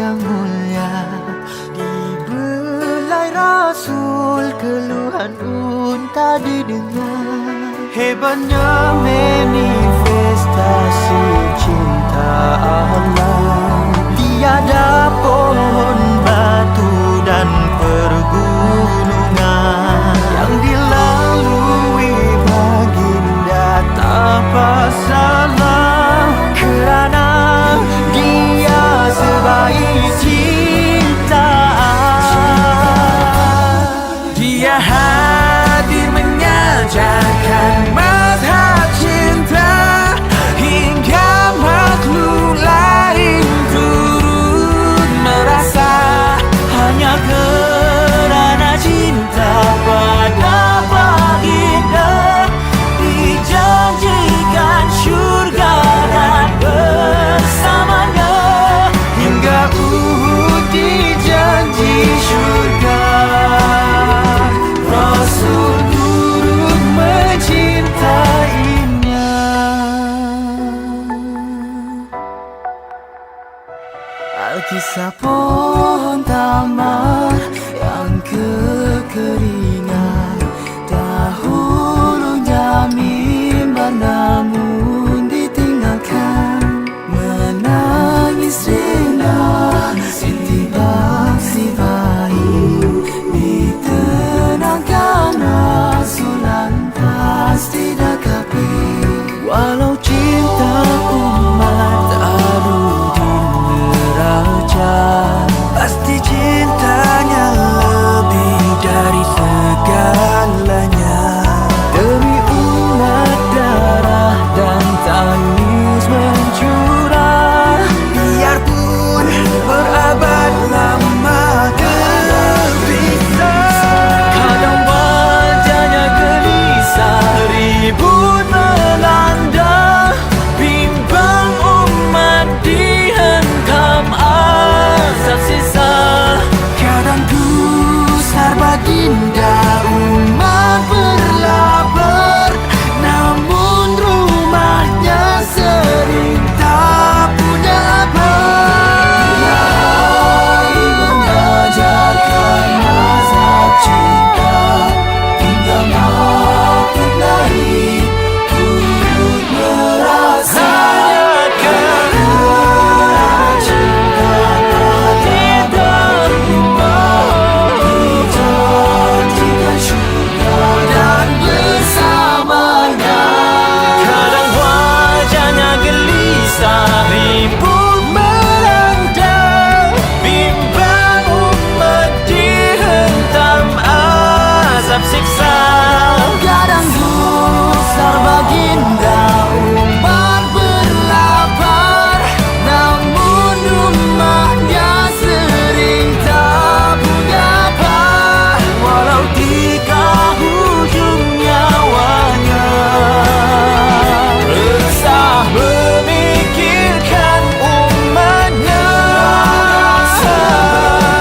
yang mulia. Di Rasul keluhan unta didengar. Hebatnya manifestasi cinta Allah. Tiada pohon, batu dan pergunungan yang dilalui baginda tanpa salah, kerana dia sebaik cinta. Dia hadir menyajarkan mazhab cinta, hingga makhluk lain turut merasa. Hanya kerana cinta pada baginda, dijanjikan syurga dan bersamanya. Hingga Uhud dijanji syurga, Rasul turut mencintainya. Alkisah pohon tamar yang kekeringan, dahulunya mimbar namun ditinggalkan. Menangis rela intibak si bayi, ditenangkan Rasul lantas didakapi. Walau cinta umat taruh di neraca, pasti cintanya lebih dari segalanya. Demi umat darah dan tangis mencurah, biarpun berabad lama terpisah. Kadang wajahnya gelisah, ribut melanda, bimbang umat dihentam azab sisa. Kadang gusar baginda, umat berlapar, namun rumahnya sering tak punya apa. Dia mengajarkan mazhab cinta, hingga makhluk lain turut merasa. Hanya kerana cinta pada baginda, dijanjikan syurga dan bersamanya. Kadang wajahnya gelisah, ribut melanda, bimbang umat dihentam azab siksa. Kadang gusar baginda, umat berlapar, namun rumahnya sering tak punya apa. Walau tiga hujung nyawanya, resah memikirkan umatnya.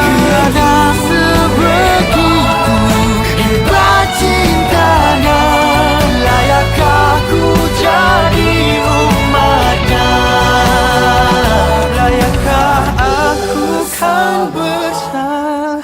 Kerana sebegitu hebat cintanya, layakkah ku jadi umatnya? Layakkah aku kan bersamanya?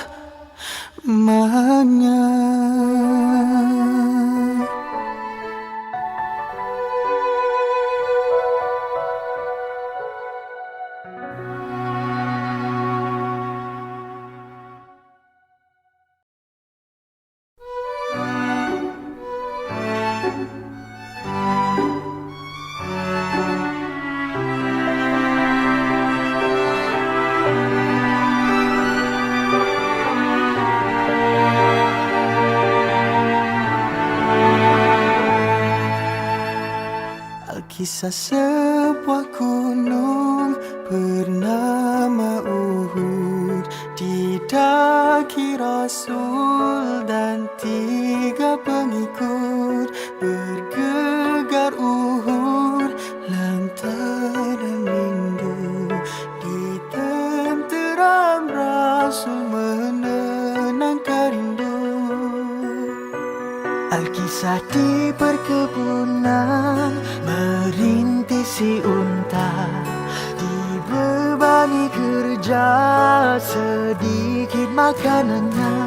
Kisah sebuah gunung bernama Uhud, didaki Rasul dan 3 pengikut. Bergegar Uhud, lantaran rindu, ditenteram Rasul menenangkan rindu. Alkisah di perkebunan, merintih si unta, dibebani kerja ada sedikit makanannya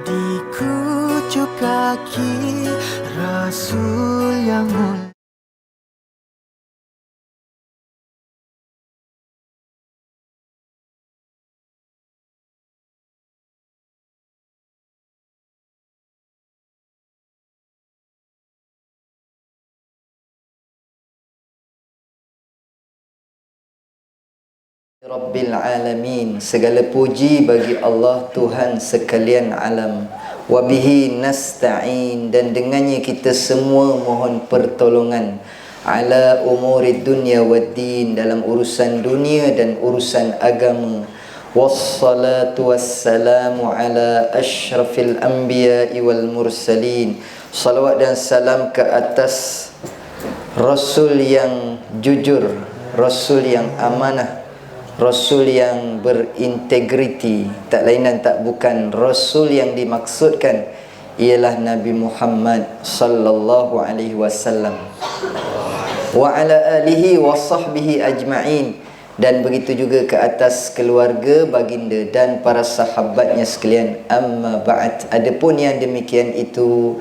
di kucuk kaki Rasul yang mulia. Rabbil alamin, segala puji bagi Allah Tuhan sekalian alam. Wabihi nasta'in, dan dengannya kita semua mohon pertolongan. Ala umuri dunya waddin, dalam urusan dunia dan urusan agama. Wassalatu wassalamu ala ashrafil anbiya'i wal mursalin. Salawat dan salam ke atas Rasul yang jujur, Rasul yang amanah, Rasul yang berintegriti, tak lain dan tak bukan Rasul yang dimaksudkan ialah Nabi Muhammad sallallahu alaihi wasallam. Wa ala alihi wa sahbihi ajma'in, dan begitu juga ke atas keluarga baginda dan para sahabatnya sekalian. Amma ba'd, adapun yang demikian itu,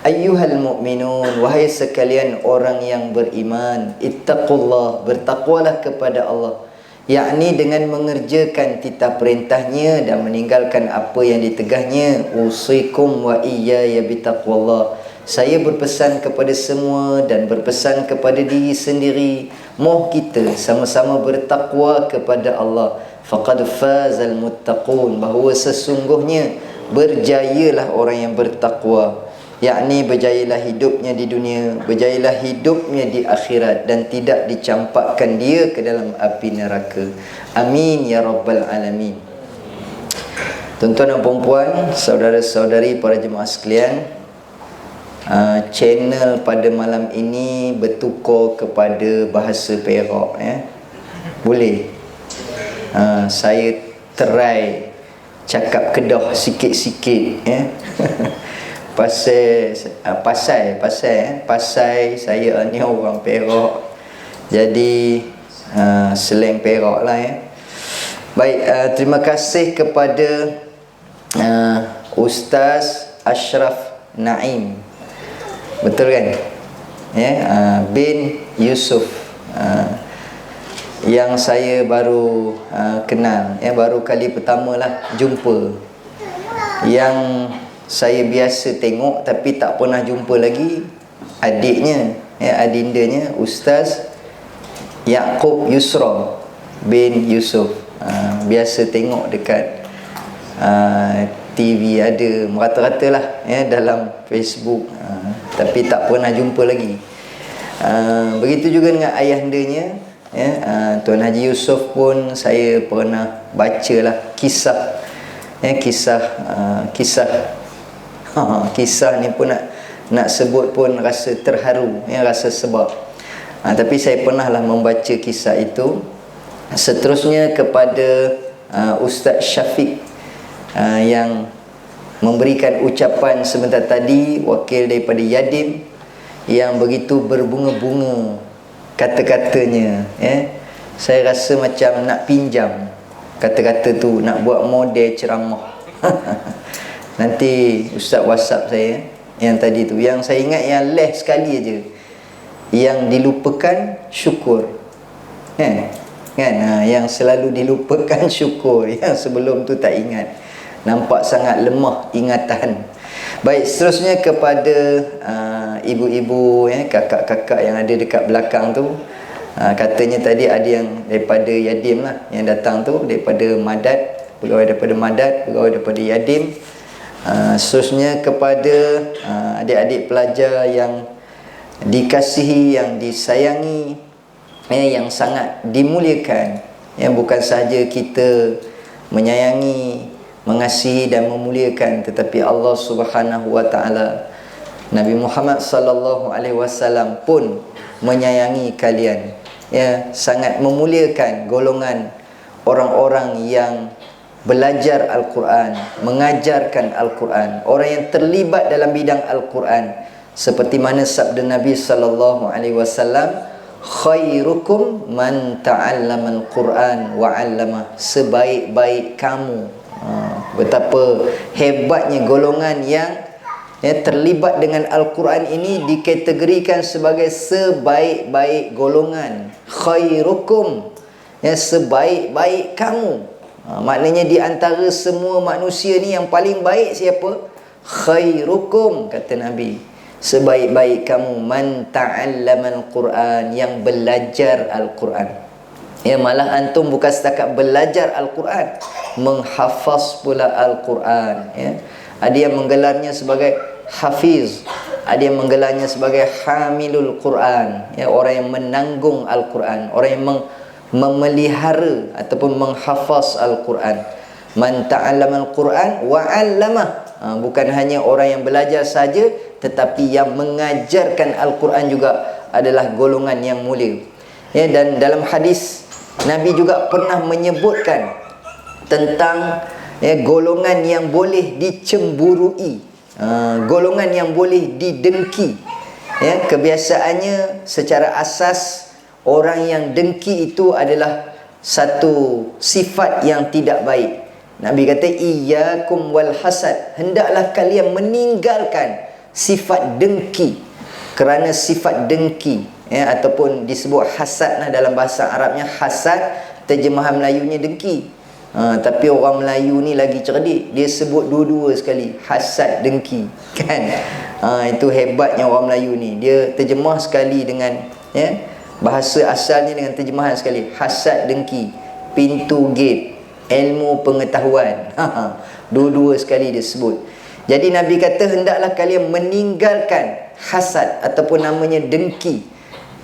ayyuhal mu'minun, wahai sekalian orang yang beriman, ittaqullah, bertakwalah kepada Allah, yakni dengan mengerjakan titah perintahnya dan meninggalkan apa yang ditegahnya. Usikum wa iyaya bitaqwallah, saya berpesan kepada semua dan berpesan kepada diri sendiri, moh kita sama-sama bertakwa kepada Allah. Faqad fazal muttaqun, bahawa sesungguhnya berjayalah orang yang bertakwa, yakni berjayalah hidupnya di dunia, berjayalah hidupnya di akhirat, dan tidak dicampakkan dia ke dalam api neraka. Amin ya rabbal alamin. Tuan-tuan dan puan-puan, saudara-saudari, para jemaah sekalian, channel pada malam ini bertukar kepada bahasa Perak, ya. Boleh? Saya try cakap Kedah sikit-sikit, ya. Pasal saya ni orang Perak, jadi slang Perak lah, ya. Baik, terima kasih kepada Ustaz Ashraf Naim, betul kan, ya, bin Yusuf, yang saya baru kenal, ya, baru kali pertama lah jumpa. Yang saya biasa tengok tapi tak pernah jumpa lagi adiknya, ya, adindanya, Ustaz Yaqub Yusra bin Yusuf. Biasa tengok dekat TV ada, merata-rata lah, ya, dalam Facebook, tapi tak pernah jumpa lagi. Begitu juga dengan ayahandanya, ya, Tuan Haji Yusof pun saya pernah baca lah kisah, ya, kisah ni pun nak sebut pun rasa terharu, ya, rasa sebab. Tapi saya pernah lah membaca kisah itu. Seterusnya kepada Ustaz Syafiq, yang memberikan ucapan sebentar tadi, wakil daripada Yadim, yang begitu berbunga-bunga kata-katanya, ya. Saya rasa macam nak pinjam kata-kata tu, nak buat model ceramah. Nanti Ustaz WhatsApp saya yang tadi tu. Yang saya ingat yang last sekali aja, yang dilupakan syukur, kan? Yang selalu dilupakan syukur, yang sebelum tu tak ingat. Nampak sangat lemah ingatan. Baik, seterusnya kepada ibu-ibu, ya, kakak-kakak yang ada dekat belakang tu. Katanya tadi ada yang daripada Yadim lah yang datang tu, daripada Madat, pegawai daripada Madat, pegawai daripada Yadim. Seterusnya kepada adik-adik pelajar yang dikasihi, yang disayangi, ya, yang sangat dimuliakan, yang bukan sahaja kita menyayangi, mengasihi dan memuliakan, tetapi Allah Subhanahu wa taala, Nabi Muhammad sallallahu alaihi wasallam pun menyayangi kalian, ya, sangat memuliakan golongan orang-orang yang belajar Al-Quran, mengajarkan Al-Quran, orang yang terlibat dalam bidang Al-Quran, seperti mana sabda Nabi sallallahu alaihi wasallam, khairukum man ta'allama al-Quran wa 'allama. Sebaik-baik kamu. Betapa hebatnya golongan yang terlibat dengan Al-Quran ini dikategorikan sebagai sebaik-baik golongan. Khairukum, sebaik-baik kamu. Maknanya di antara semua manusia ni yang paling baik siapa? Khairukum, kata Nabi, sebaik-baik kamu man ta'allama al-Quran, yang belajar Al-Quran. Malah antum bukan setakat belajar Al-Quran, menghafaz pula Al-Quran. Ada yang menggelarnya sebagai hafiz, ada yang menggelarnya sebagai hamilul Quran, orang yang menanggung Al-Quran, orang yang memelihara ataupun menghafaz Al-Quran. Man ta'allama al-Quran wa 'allamah. Bukan hanya orang yang belajar saja, tetapi yang mengajarkan Al-Quran juga adalah golongan yang mulia. Dan dalam hadis Nabi juga pernah menyebutkan tentang golongan yang boleh dicemburui, golongan yang boleh didengki. Kebiasaannya secara asas orang yang dengki itu adalah satu sifat yang tidak baik. Nabi kata iyyakum wal hasad, hendaklah kalian meninggalkan sifat dengki. Kerana sifat dengki ataupun disebut hasad lah dalam bahasa Arabnya. Hasad terjemahan Melayunya dengki. Tapi orang Melayu ni lagi cerdik, dia sebut dua-dua sekali, hasad dengki, kan? Itu hebatnya orang Melayu ni, dia terjemah sekali dengan bahasa asalnya dengan terjemahan sekali. Hasad dengki, pintu gate, ilmu pengetahuan. Dua-dua sekali dia sebut. Jadi Nabi kata hendaklah kalian meninggalkan hasad ataupun namanya dengki.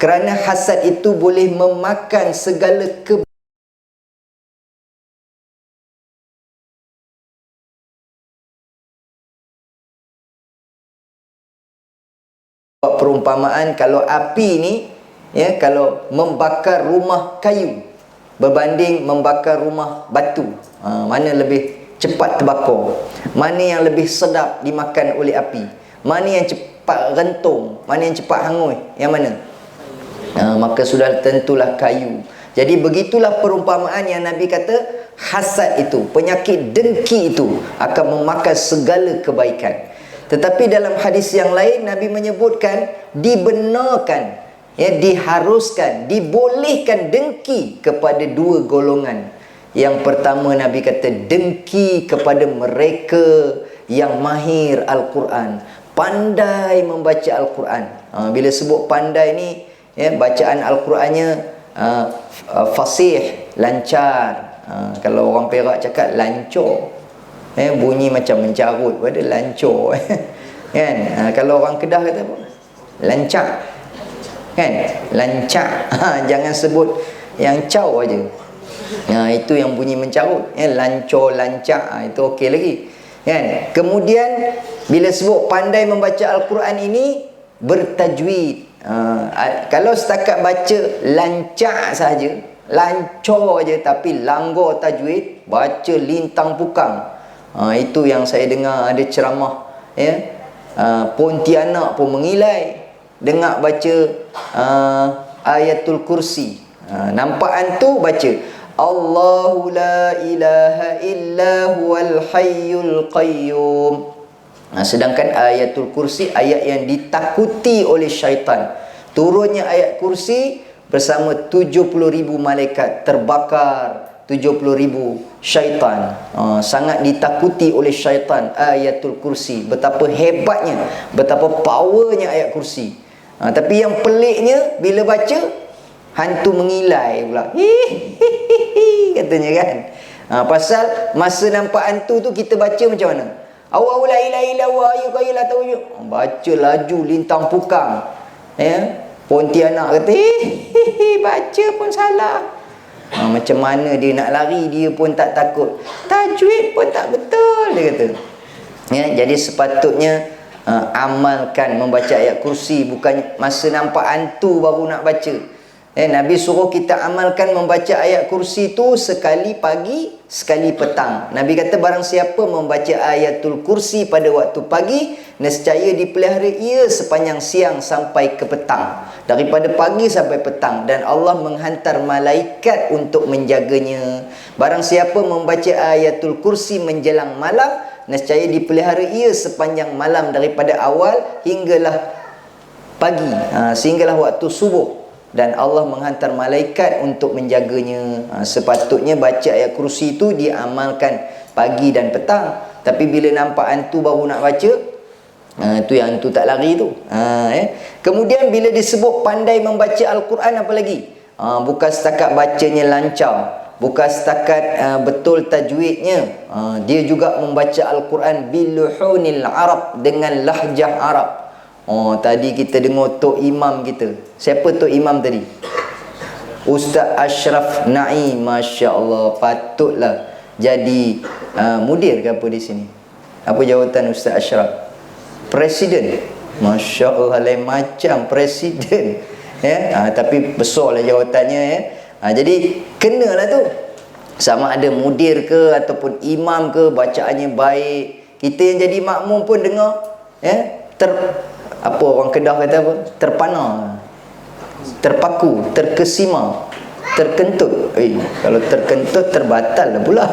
Kerana hasad itu boleh memakan segala perumpamaan kalau api ni kalau membakar rumah kayu berbanding membakar rumah batu, mana lebih cepat terbakar, mana yang lebih sedap dimakan oleh api, mana yang cepat rentung, mana yang cepat hangus, yang mana? Maka sudah tentulah kayu. Jadi begitulah perumpamaan yang Nabi kata hasad itu, penyakit dengki itu akan memakan segala kebaikan. Tetapi dalam hadis yang lain Nabi menyebutkan dibenarkan, diharuskan, dibolehkan dengki kepada dua golongan. Yang pertama Nabi kata dengki kepada mereka yang mahir Al-Quran, pandai membaca Al-Quran. Bila sebut pandai ni, bacaan Al-Qurannya fasih, lancar. Kalau orang Perak cakap lancor, bunyi macam mencarut, pada lancor. Kan? Kalau orang Kedah kata apa? Lancak. Kan? Lancak. Jangan sebut yang caw aja. Itu yang bunyi mencarut. Lancor, lancak, itu okey lagi. Kan? Kemudian bila sebut pandai membaca Al-Quran ini, bertajwid. Kalau setakat baca lancak saja, lancor je, tapi langgar tajwid, baca lintang pukang. Itu yang saya dengar ada ceramah, Pontianak pun mengilai dengar baca ayatul kursi. Nampak antu baca Allahu la ilaha illa huwal hayyul qayyum. Sedangkan ayatul kursi ayat yang ditakuti oleh syaitan. Turunnya ayat kursi bersama 70,000 malaikat, terbakar 70,000 syaitan. Sangat ditakuti oleh syaitan ayatul kursi. Betapa hebatnya, betapa powernya ayat kursi. Tapi yang peliknya bila baca, hantu mengilai pula. Hihihi, katanya kan. Pasal masa nampak hantu tu kita baca macam mana? Allahu la ilaha illa huwa hayyul qayyum la ta'khudhuhu. Baca laju lintang pukang. Pontianak kata, baca pun salah. Macam mana dia nak lari, dia pun tak takut. Tajwid pun tak betul, dia kata. Jadi sepatutnya amalkan membaca ayat kursi, bukan masa nampak hantu baru nak baca. Nabi suruh kita amalkan membaca ayat kursi tu sekali pagi, sekali petang. Nabi kata barang siapa membaca ayatul kursi pada waktu pagi, nescaya dipelihara ia sepanjang siang sampai ke petang. Daripada pagi sampai petang. Dan Allah menghantar malaikat untuk menjaganya. Barang siapa membaca ayatul kursi menjelang malam, nescaya dipelihara ia sepanjang malam daripada awal hinggalah pagi, sehinggalah waktu subuh. Dan Allah menghantar malaikat untuk menjaganya. Sepatutnya baca ayat kursi itu diamalkan pagi dan petang. Tapi bila nampak hantu baru nak baca, tu yang hantu tak lari tu. Kemudian bila disebut pandai membaca Al-Quran, apa lagi? Bukan setakat bacanya lancar, bukan setakat betul tajwidnya, dia juga membaca Al-Quran biluhunil Arab, dengan lahjah Arab. Tadi kita dengar Tok Imam kita. Siapa Tok Imam tadi? Ustaz Ashraf Naim. Masya Allah, patutlah jadi mudir ke apa di sini. Apa jawatan Ustaz Ashraf? Presiden. Masya Allah, lain macam presiden. Tapi besarlah jawatannya. Jadi kenalah tu. Sama ada mudir ke ataupun imam ke, bacaannya baik. Kita yang jadi makmum pun dengar, apa orang Kedah kata apa? Terpana, terpaku, terkesima, terkentut. Kalau terkentut terbatal lah pula.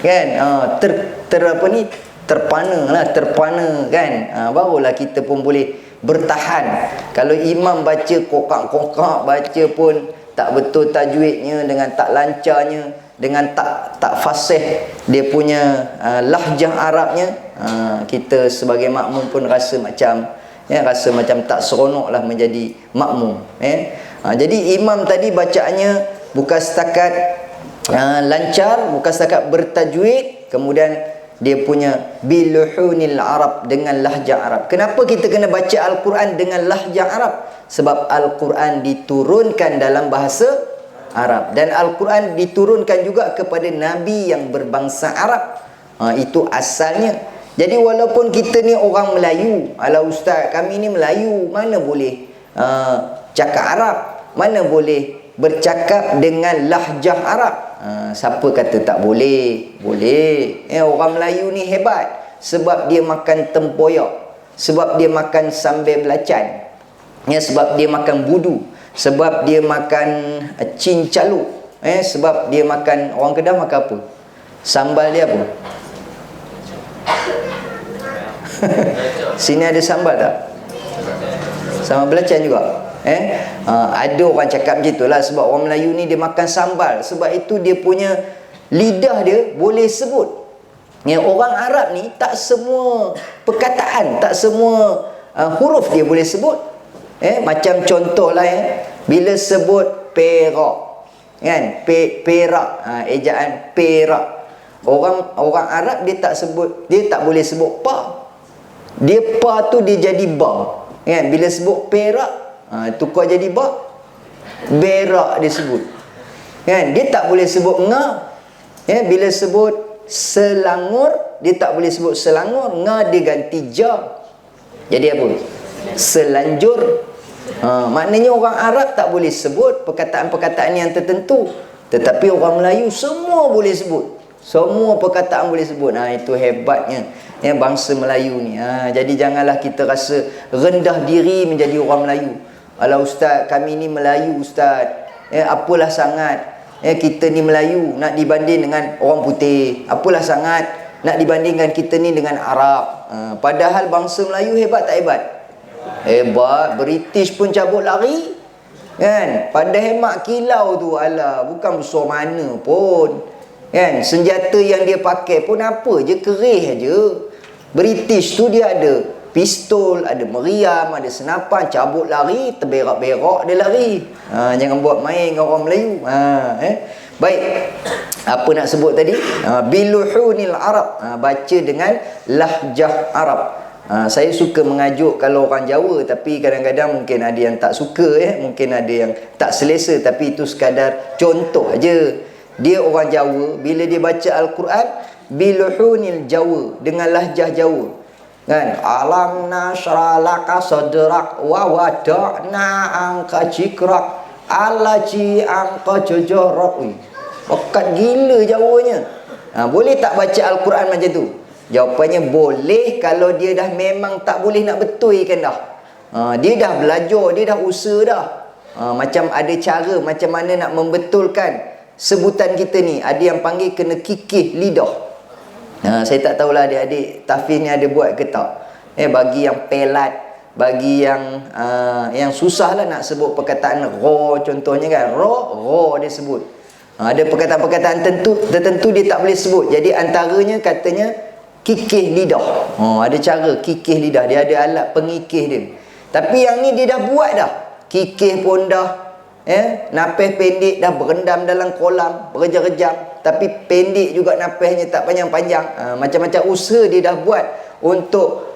Kan? Apa ni? Terpana lah, terpana kan. Barulah kita pun boleh bertahan. Kalau imam baca kokak-kokak, baca pun tak betul tajwidnya, dengan tak lancarnya, dengan tak fasih dia punya lahjah Arabnya, kita sebagai makmum pun rasa macam tak seronok lah menjadi makmum. Jadi imam tadi bacaannya bukan setakat lancar, bukan setakat bertajwid, kemudian dia punya biluhunil Arab, dengan lahjah Arab. Kenapa kita kena baca Al-Quran dengan lahjah Arab? Sebab Al-Quran diturunkan dalam bahasa Arab, dan Al-Quran diturunkan juga kepada Nabi yang berbangsa Arab. Itu asalnya. Jadi walaupun kita ni orang Melayu, alah ustaz kami ni Melayu, mana boleh cakap Arab, mana boleh bercakap dengan lahjah Arab. Siapa kata tak boleh? Boleh. Orang Melayu ni hebat, sebab dia makan tempoyak, sebab dia makan sambal belacan, sebab dia makan budu, sebab dia makan cincaluk, sebab dia makan, orang Kedah makan apa? Sambal dia apa? Sini ada sambal tak? Sambal belacan juga. Ada orang cakap macam itulah, sebab orang Melayu ni dia makan sambal. Sebab itu dia punya lidah dia boleh sebut. Orang Arab ni tak semua perkataan, tak semua huruf dia boleh sebut. Macam contohlah, bila sebut perak, kan, perak, ejaan perak, orang Arab dia tak sebut, dia tak boleh sebut pa. Dia pa tu dia jadi ba, kan. Bila sebut perak, tukar jadi ba, berak dia sebut, kan. Dia tak boleh sebut nga, bila sebut Selangor, dia tak boleh sebut Selangor, nga dia ganti ja, jadi apa? Selanjur. Maknanya orang Arab tak boleh sebut perkataan-perkataan yang tertentu, tetapi orang Melayu semua boleh sebut. Semua perkataan boleh sebut. Itu hebatnya bangsa Melayu ni. Jadi janganlah kita rasa rendah diri menjadi orang Melayu. Alah ustaz, kami ni Melayu ustaz, apalah sangat kita ni Melayu nak dibanding dengan orang putih, apalah sangat nak dibandingkan kita ni dengan Arab. Padahal bangsa Melayu hebat tak hebat? Hebat. British pun cabut lari, kan. Pada hemat kilau tu, alah, bukan besar mana pun, kan. Senjata yang dia pakai pun apa je, kerih aja. British tu dia ada pistol, ada meriam, ada senapan, cabut lari, terberak-berak dia lari. Jangan buat main dengan orang Melayu. Baik, apa nak sebut tadi? Biluhunil Arab, baca dengan lahjah Arab. Saya suka mengajuk kalau orang Jawa, tapi kadang-kadang mungkin ada yang tak suka, mungkin ada yang tak selesa, tapi itu sekadar contoh aja. Dia orang Jawa, bila dia baca Al-Quran biluhunil Jawa, dengan lahjah Jawa, kan. Alam nashrah laka sadrak wa wada'na anka jikrak. ala ci angka jojorok. Pekat gila Jawanya. Boleh tak baca Al-Quran macam tu? Jawapannya boleh kalau dia dah memang tak boleh nak betulkan dah. Dia dah belajar, dia dah usaha dah. Macam ada cara macam mana nak membetulkan sebutan kita ni. Ada yang panggil kena kikih lidah. Saya tak tahulah adik-adik tahfiz ni ada buat ke tak. Bagi yang pelat, bagi yang susah lah nak sebut perkataan ra contohnya kan. Ra dia sebut. Ada perkataan-perkataan tertentu dia tak boleh sebut. Jadi antaranya katanya kikih lidah. Ada cara kikih lidah. Dia ada alat pengikih dia. Tapi yang ni dia dah buat dah. Kikih pun dah. Napih pendek dah berendam dalam kolam berjam-jam. Tapi pendek juga napihnya, tak panjang-panjang. Macam-macam usaha dia dah buat untuk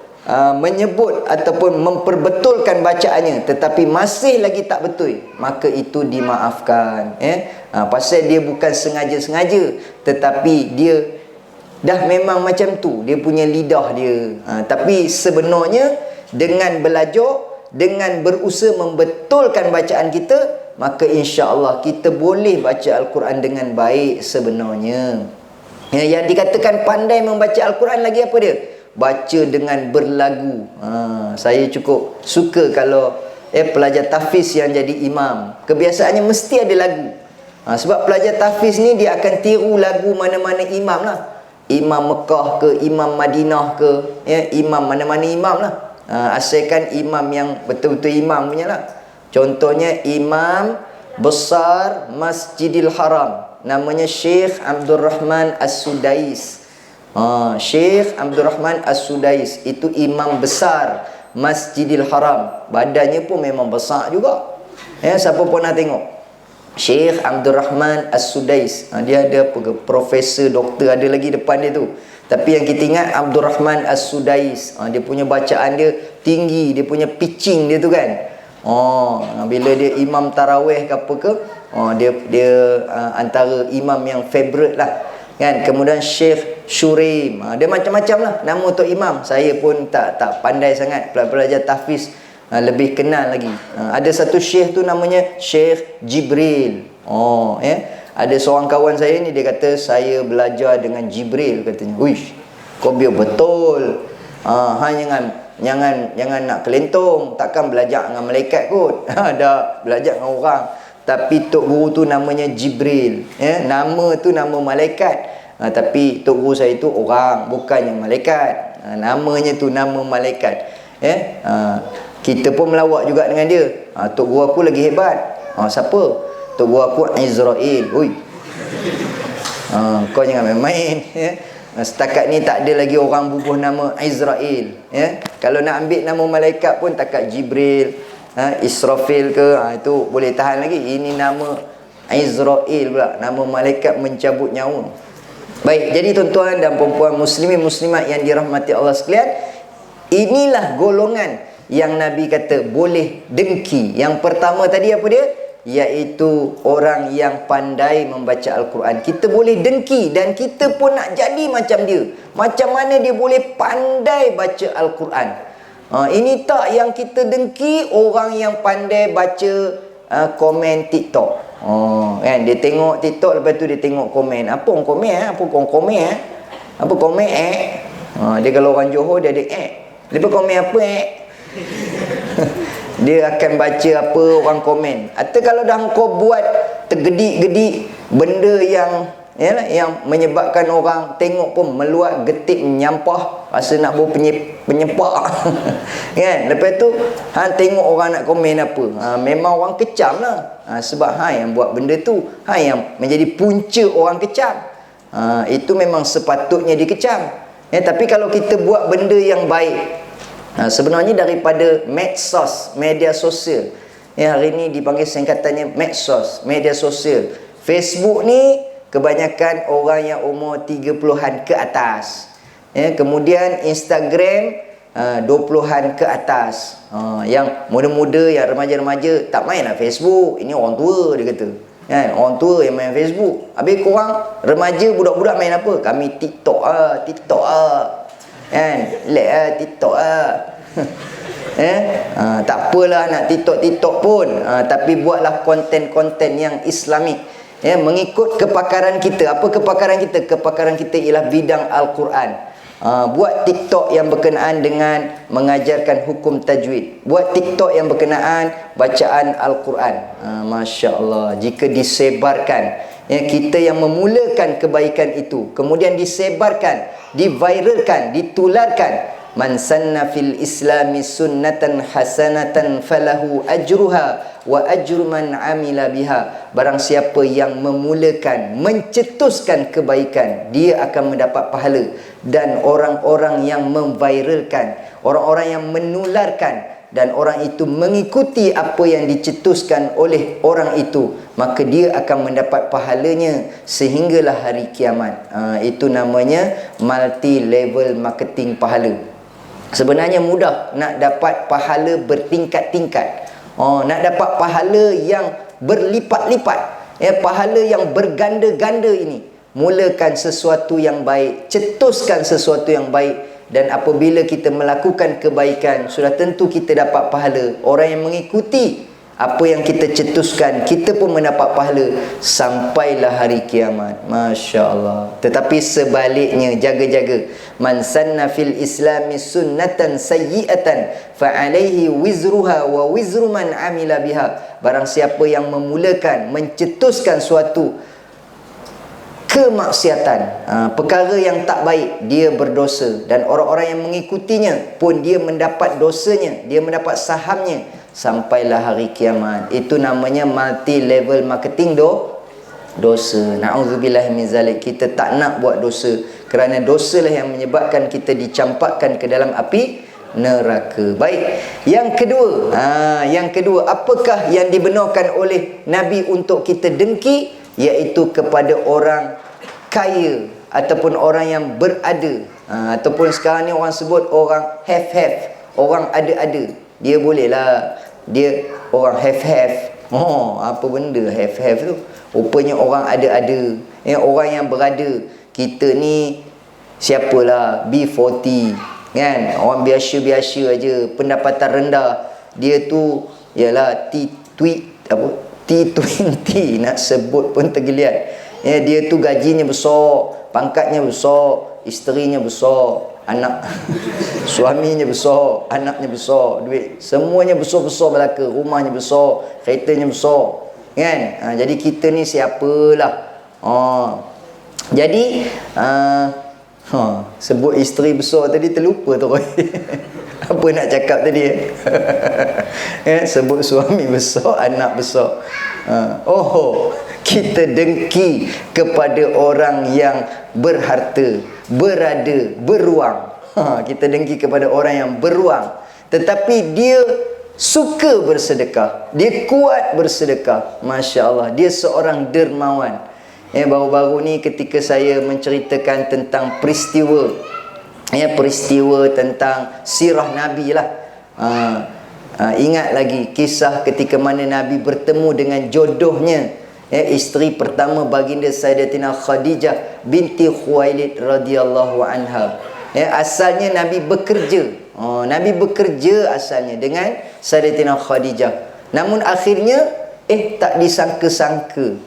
menyebut ataupun memperbetulkan bacaannya, tetapi masih lagi tak betul, maka itu dimaafkan. Pasal dia bukan sengaja-sengaja, tetapi dia dah memang macam tu, dia punya lidah dia. Tapi sebenarnya dengan belajar, dengan berusaha membetulkan bacaan kita, maka insya-Allah kita boleh baca Al-Quran dengan baik sebenarnya. Yang dikatakan pandai membaca Al-Quran lagi apa dia? Baca dengan berlagu. Saya cukup suka kalau pelajar tahfiz yang jadi imam, kebiasaannya mesti ada lagu. Sebab pelajar tahfiz ni dia akan tiru lagu mana-mana imam lah. Imam Mekah ke, Imam Madinah ke, imam mana-mana imam lah. Asalkan imam yang betul-betul imam punya lah. Contohnya imam besar Masjidil Haram, namanya Syekh Abdul Rahman As-Sudais. Syekh Abdul Rahman As-Sudais itu imam besar Masjidil Haram. Badannya pun memang besar juga. Siapa pun nak tengok Syekh Abdul Rahman As-Sudais. Dia ada profesor, doktor ada lagi depan dia tu. Tapi yang kita ingat Abdul Rahman As-Sudais. Dia punya bacaan dia tinggi, dia punya pitching dia tu kan. Bila dia imam tarawih ke apa ke, dia antara imam yang favorite lah kan. Kemudian Syekh Syurim, dia macam-macam lah nama untuk imam. Saya pun tak pandai sangat, pelajar tahfiz lebih kenal lagi. Ada satu syekh tu namanya Syekh Jibril. Ada seorang kawan saya ni, dia kata saya belajar dengan Jibril katanya. Uish, kau biar betul. Jangan nak kelentong, takkan belajar dengan malaikat kot. Dah belajar dengan orang. Tapi tok guru tu namanya Jibril. Nama tu nama malaikat. Tapi tok guru saya tu orang, bukannya malaikat. Namanya tu nama malaikat. Kita pun melawak juga dengan dia. Tok guru aku lagi hebat. Siapa? Tok guru aku Israel. Ui. Kau jangan main-main. Setakat ni tak ada lagi orang bubuh nama Israel. Kalau nak ambil nama malaikat pun takat Jibril, Israfil ke, itu boleh tahan lagi. Ini nama Israel pula, nama malaikat mencabut nyawa. Baik, jadi tuan-tuan dan puan-puan muslimin muslimat yang dirahmati Allah sekalian, inilah golongan yang Nabi kata boleh dengki. Yang pertama tadi apa dia? Iaitu orang yang pandai membaca Al-Quran. Kita boleh dengki dan kita pun nak jadi macam dia. Macam mana dia boleh pandai baca Al-Quran? Ini tak yang kita dengki, orang yang pandai baca komen TikTok. Kan dia tengok TikTok, lepas tu dia tengok komen. Apa orang komen? Apa komen dia kalau orang Johor dia ada lepas komen apa dia akan baca apa orang komen. Atau kalau dah kau buat tergedik-gedik benda yang menyebabkan orang tengok pun meluat, getik, menyampah, rasa nak bawa penyepak kan. Lepas tu tengok orang nak komen apa, memang orang kecam lah. Sebab yang buat benda tu, yang menjadi punca orang kecam. Itu memang sepatutnya dikecam. Tapi kalau kita buat benda yang baik, sebenarnya daripada medsos, media sosial, hari ni dipanggil singkatannya medsos, media sosial. Facebook ni kebanyakan orang yang umur 30-an ke atas. Kemudian Instagram 20-an ke atas. Yang muda-muda, yang remaja-remaja tak main lah Facebook. Ini orang tua dia kata. Orang tua yang main Facebook. Habis korang remaja, budak-budak main apa? Kami TikTok TikTok TikTok Tak apalah nak TikTok pun, tapi buatlah konten-konten yang Islamik, mengikut kepakaran kita. Apa kepakaran kita? Kepakaran kita ialah bidang Al-Quran. Buat TikTok yang berkenaan dengan mengajarkan hukum tajwid, buat TikTok yang berkenaan bacaan Al-Quran. Masya Allah, jika disebarkan, kita yang memulakan kebaikan itu, kemudian disebarkan, diviralkan, ditularkan. Man sanna fil islami sunnatan hasanatan falahu ajruha wa ajru man amila biha. Barang siapa yang memulakan, mencetuskan kebaikan, dia akan mendapat pahala. Dan orang-orang yang memviralkan, orang-orang yang menularkan, dan orang itu mengikuti apa yang dicetuskan oleh orang itu, maka dia akan mendapat pahalanya sehinggalah hari kiamat. Itu namanya multi level marketing pahala. Sebenarnya mudah nak dapat pahala bertingkat-tingkat. Nak dapat pahala yang berlipat-lipat, pahala yang berganda-ganda ini. Mulakan sesuatu yang baik, cetuskan sesuatu yang baik. Dan apabila kita melakukan kebaikan, sudah tentu kita dapat pahala. Orang yang mengikuti apa yang kita cetuskan, kita pun mendapat pahala sampailah hari kiamat. Masya Allah. Tetapi sebaliknya, jaga-jaga. Man sanna fil islami sunnatan sayyi'atan fa'alaihi wizruha wa wizru man amila biha. Barang siapa yang memulakan, mencetuskan suatu kemaksiatan, perkara yang tak baik, dia berdosa. Dan orang-orang yang mengikutinya pun dia mendapat dosanya, dia mendapat sahamnya sampailah hari kiamat. Itu namanya multi level marketing dosa. Na'udzubillah min zalik. Kita tak nak buat dosa, kerana dosa lah yang menyebabkan kita dicampakkan ke dalam api neraka. Baik, yang kedua, apakah yang dibenarkan oleh Nabi untuk kita dengki? Iaitu kepada orang kaya ataupun orang yang berada, ataupun sekarang ni orang sebut orang have, orang ada-ada. Dia bolehlah, dia orang have. Apa benda have tu? Rupanya orang ada-ada, orang yang berada. Kita ni siapalah, B40 kan, orang biasa-biasa aja, pendapatan rendah. Dia tu ialah T20, nak sebut pun tergeliat. Dia tu gajinya besar, pangkatnya besar, isterinya besar, anak suaminya besar, anaknya besar, duit semuanya besar-besar belaka, rumahnya besar, keretanya besar kan. Jadi kita ni siapalah. Jadi sebut isteri besar tadi terlupa tu. Apa nak cakap tadi? Sebut suami besar, anak besar. Kita dengki kepada orang yang berharta, berada, beruang. Kita dengki kepada orang yang beruang, tetapi dia suka bersedekah, dia kuat bersedekah. Masya Allah, dia seorang dermawan. Baru-baru ni ketika saya menceritakan tentang peristiwa tentang sirah Nabi lah, ingat lagi kisah ketika mana Nabi bertemu dengan jodohnya, isteri pertama baginda Sayyidatina Khadijah binti Khuwailid radhiyallahu anha. Asalnya Nabi bekerja asalnya dengan Sayyidatina Khadijah. Namun akhirnya tak disangka-sangka,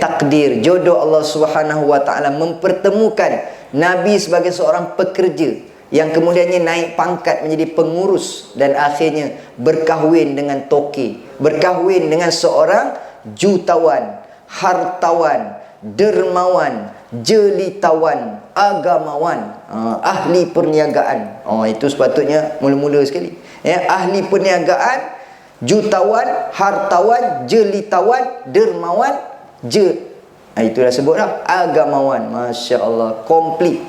takdir, jodoh Allah Subhanahu wa taala mempertemukan Nabi sebagai seorang pekerja yang kemudiannya naik pangkat menjadi pengurus, dan akhirnya berkahwin dengan toke, berkahwin dengan seorang jutawan, hartawan, dermawan, jelitawan, agamawan, ahli perniagaan. Itu sepatutnya mula-mula sekali. Ahli perniagaan, jutawan, hartawan, jelitawan, dermawan, itu dah sebut dah, agamawan. Masya Allah, komplit.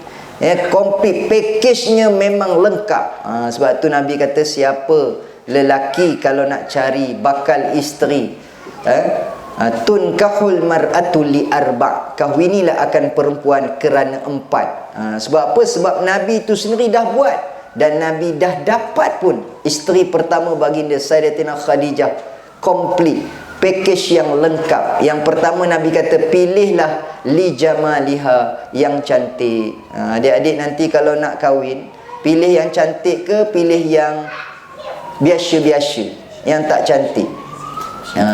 Komplit, package-nya memang lengkap. Sebab tu Nabi kata, siapa lelaki kalau nak cari bakal isteri, tunkahul mar'atu li arba', kahwinilah akan perempuan kerana 4. Sebab apa? Sebab Nabi itu sendiri dah buat, dan Nabi dah dapat pun isteri pertama baginda Sayyidatina Khadijah. Komplit, package yang lengkap. Yang pertama Nabi kata, pilihlah li jamaliha, yang cantik. Adik-adik nanti kalau nak kahwin, Pilih yang cantik ke pilih yang biasa-biasa, yang tak cantik?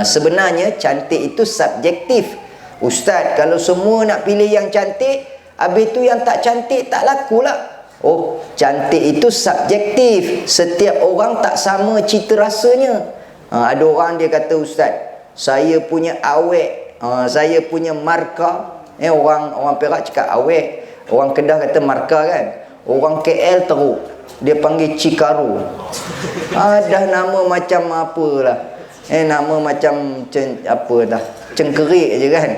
Sebenarnya cantik itu subjektif. Ustaz, kalau semua nak pilih yang cantik, habis tu yang tak cantik tak lakulah. Oh, cantik itu subjektif. Setiap orang tak sama cita rasanya. Ada orang dia kata, Ustaz, saya punya awet, saya punya markah. Orang Perak cakap awet, orang Kedah kata markah kan. Orang KL teruk, dia panggil Cikaru. Dah nama macam apalah. Nama macam apa dah, cengkerik je kan.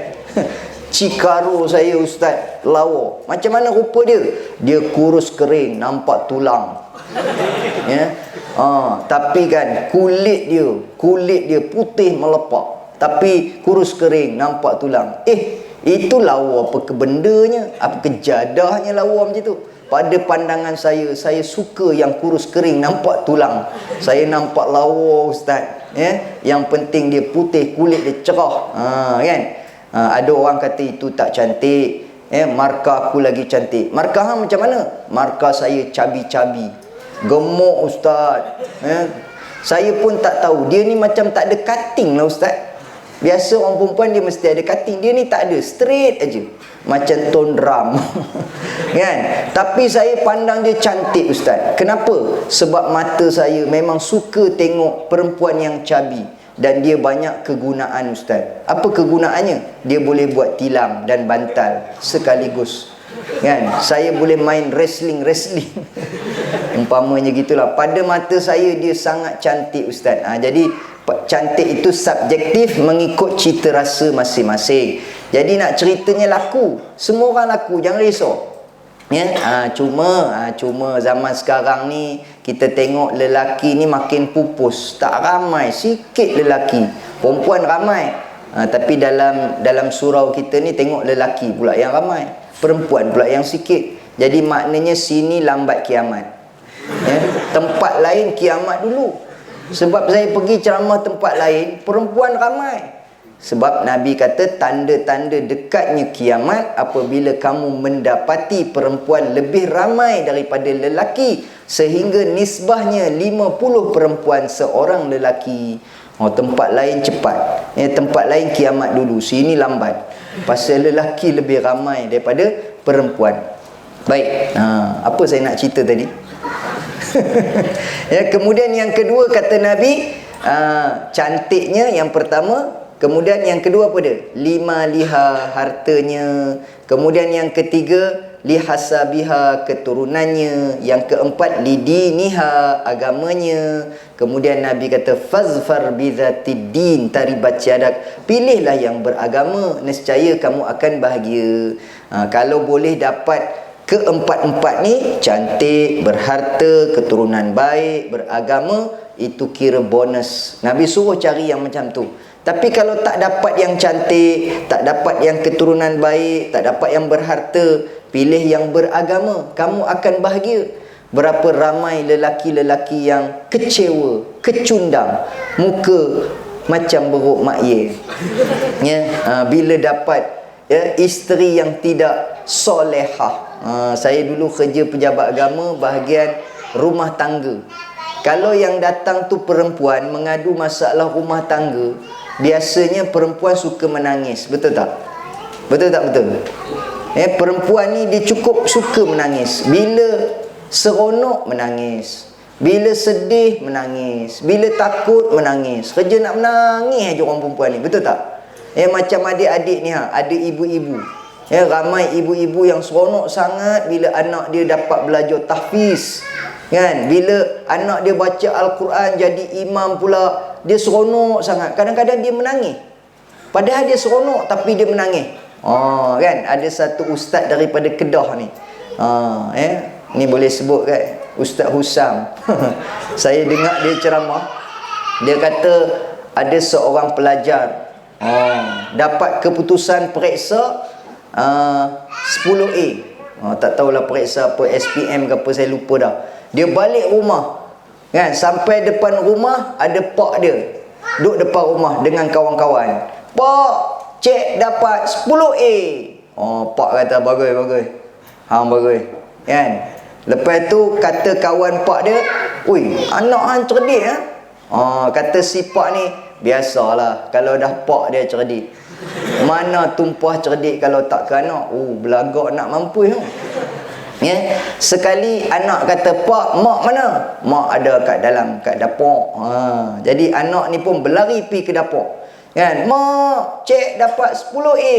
Cikaru saya Ustaz, lawa. Macam mana rupa dia? Dia kurus kering, nampak tulang. Ya. Tapi kan kulit dia putih melepak, tapi kurus kering, nampak tulang. Itu lawa apa ke bendanya? Apa kejadahnya lawa macam tu? Pada pandangan saya suka yang kurus kering, nampak tulang. Saya nampak lawa Ustaz. Yang penting dia putih, kulit dia cerah. Kan? Ada orang kata itu tak cantik. Markah aku lagi cantik. Markah hang macam mana? Markah saya cabi-cabi, gemuk Ustaz. Saya pun tak tahu. Dia ni macam tak ada cutting lah Ustaz. Biasa orang perempuan dia mesti ada cutting. Dia ni tak ada, straight aja, macam tone drum. Kan? Tapi saya pandang dia cantik Ustaz. Kenapa? Sebab mata saya memang suka tengok perempuan yang cabi. Dan dia banyak kegunaan Ustaz. Apa kegunaannya? Dia boleh buat tilam dan bantal sekaligus. Kan? Saya boleh main wrestling. Umpamanya gitulah. Pada mata saya dia sangat cantik Ustaz. Jadi cantik itu subjektif mengikut cita rasa masing-masing. Jadi nak ceritanya laku, semua orang laku, jangan risau. Cuma zaman sekarang ni kita tengok lelaki ni makin pupus, tak ramai, sikit lelaki. Perempuan ramai. Tapi dalam surau kita ni tengok lelaki pula yang ramai, perempuan pula yang sikit. Jadi maknanya sini lambat kiamat. Tempat lain kiamat dulu. Sebab saya pergi ceramah tempat lain, perempuan ramai. Sebab Nabi kata tanda-tanda dekatnya kiamat apabila kamu mendapati perempuan lebih ramai daripada lelaki, sehingga nisbahnya 50 perempuan seorang lelaki. Tempat lain cepat, tempat lain kiamat dulu, sini lambat. Pasal lelaki lebih ramai daripada perempuan. Baik, apa saya nak cerita tadi? Kemudian yang kedua kata Nabi, cantiknya yang pertama. Kemudian yang kedua apa dia? 5 liha hartanya. Kemudian yang ketiga lihasabiha keturunannya. Yang keempat lidiniha agamanya. Kemudian Nabi kata fazfar bidzatid din taribat yadak. Pilihlah yang beragama, nescaya kamu akan bahagia. Kalau boleh dapat keempat-empat ni, cantik, berharta, keturunan baik, beragama, itu kira bonus. Nabi suruh cari yang macam tu. Tapi kalau tak dapat yang cantik, tak dapat yang keturunan baik, tak dapat yang berharta, pilih yang beragama, kamu akan bahagia. Berapa ramai lelaki-lelaki yang kecewa, kecundang, muka macam beruk mak ye. Bila dapat isteri yang tidak solehah. Saya dulu kerja pejabat agama bahagian rumah tangga. Kalau yang datang tu perempuan mengadu masalah rumah tangga, biasanya perempuan suka menangis. Betul tak? Betul tak betul? Perempuan ni dia cukup suka menangis. Bila seronok menangis, bila sedih menangis, bila takut menangis. Kerja nak menangis aja orang perempuan ni. Betul tak? Macam adik-adik ni, ada ibu-ibu. Ramai ibu-ibu yang seronok sangat bila anak dia dapat belajar tahfiz. Kan? Bila anak dia baca Al-Quran jadi imam pula, dia seronok sangat. Kadang-kadang dia menangis. Padahal dia seronok tapi dia menangis. Kan? Ada satu ustaz daripada Kedah ni. Ni boleh sebut kan? Ustaz Husam. Saya dengar dia ceramah. Dia kata ada seorang pelajar dapat keputusan periksa 10A. Tak tahulah periksa apa, SPM ke apa, saya lupa dah. Dia balik rumah, kan, sampai depan rumah ada pak dia duduk depan rumah dengan kawan-kawan. Pak, cek dapat 10A. Pak kata bagus. Hang bagus. Kan? Lepas tu kata kawan pak dia, "Ui, anak hang cerdik ah." Kata si pak ni, "Biasalah kalau dah pak dia cerdik. Mana tumpah cerdik kalau tak ke anak." Belagak nak mampu ya. Ya, sekali anak kata, "Pak, mak mana?" "Mak ada kat dalam, kat dapur." Jadi anak ni pun berlari pi ke dapur. Kan? "Mak, cik dapat 10A."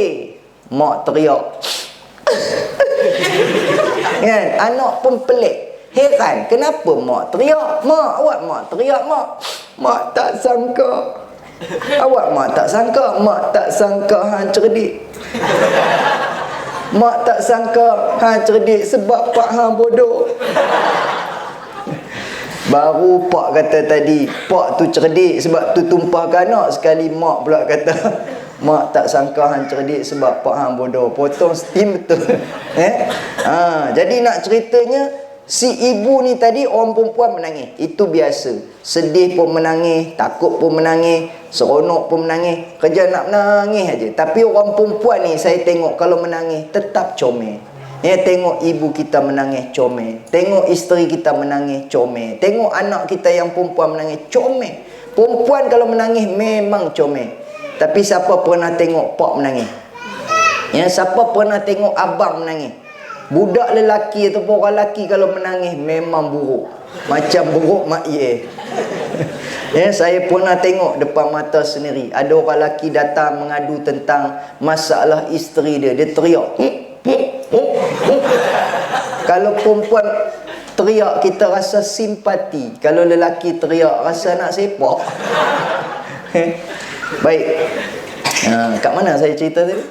Mak teriak. Kan? Anak pun pelik. Heran, kenapa mak teriak? "Mak, awak mak teriak, mak." "Mak tak sangka." "Awak mak tak sangka?" "Mak tak sangka hang cerdik." "Mak tak sangka hang cerdik sebab pak hang bodoh." Baru pak kata tadi, pak tu cerdik sebab tu tumpah ke anak. Sekali mak pula kata, "Mak tak sangka hang cerdik sebab pak hang bodoh." Potong steam betul. Jadi nak ceritanya, si ibu ni tadi orang perempuan menangis. Itu biasa. Sedih pun menangis, takut pun menangis, seronok pun menangis. Kerja nak menangis aja. Tapi orang perempuan ni saya tengok kalau menangis tetap comel. Tengok ibu kita menangis, comel. Tengok isteri kita menangis, comel. Tengok anak kita yang perempuan menangis, comel. Perempuan kalau menangis memang comel. Tapi siapa pernah tengok pak menangis? Siapa pernah tengok abang menangis? Budak lelaki ataupun orang lelaki kalau menangis memang buruk. Macam buruk mak ye. Saya pernah tengok depan mata sendiri. Ada orang lelaki datang mengadu tentang masalah isteri dia. Dia teriak. Kalau perempuan teriak kita rasa simpati. Kalau lelaki teriak rasa nak sepak. Baik. Kat mana saya cerita tadi?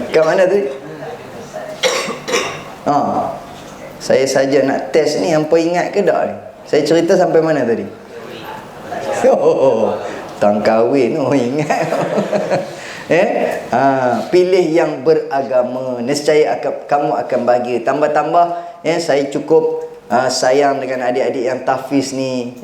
Kat mana tadi? Saya saja nak test ni, hampa ingat ke tak ni? Saya cerita sampai mana tadi? Tang kahwin ingat. Pilih yang beragama, nescaya kamu akan bahagia. Tambah-tambah saya cukup sayang dengan adik-adik yang tahfiz ni,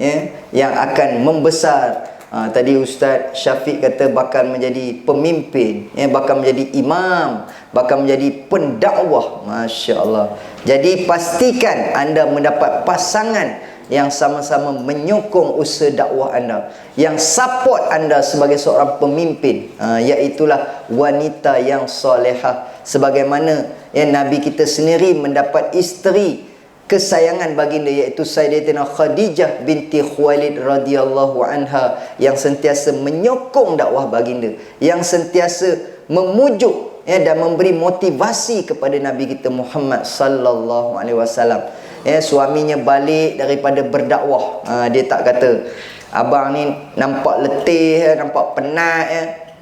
yang akan membesar. Tadi Ustaz Syafiq kata bakal menjadi pemimpin, bakal menjadi imam, bakal menjadi pendakwah. Masya Allah. Jadi pastikan anda mendapat pasangan yang sama-sama menyokong usaha dakwah anda, yang support anda sebagai seorang pemimpin, iaitulah wanita yang solehah. Sebagaimana Nabi kita sendiri mendapat isteri kesayangan baginda, iaitu Sayyidatina Khadijah binti Khuwailid radhiyallahu anha, yang sentiasa menyokong dakwah baginda, yang sentiasa memujuk dan memberi motivasi kepada Nabi kita Muhammad sallallahu alaihi wasallam. Suaminya balik daripada berdakwah, dia tak kata, "Abang ni nampak letih, nampak penat,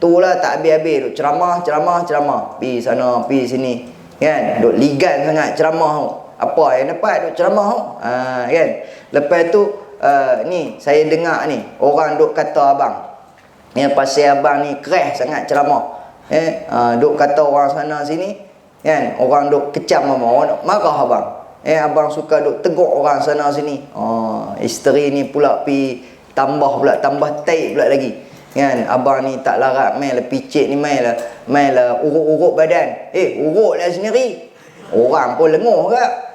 itulah tak habis-habis duk ceramah, pi sana pi sini, kan, duk ligan sangat ceramah. Apa yang dapat duk ceramah, kan. Lepas tu ni saya dengar ni orang duk kata abang, pasal abang ni keras sangat ceramah, duk kata orang sana sini, kan, orang duk kecam abang, orang duk marah abang, abang suka duk tegur orang sana sini. Isteri ni pula tambah taik pula lagi, kan. Abang ni tak larat main lah picit ni, main lah urut-urut badan. Urutlah sendiri. Orang pun lenguh ke?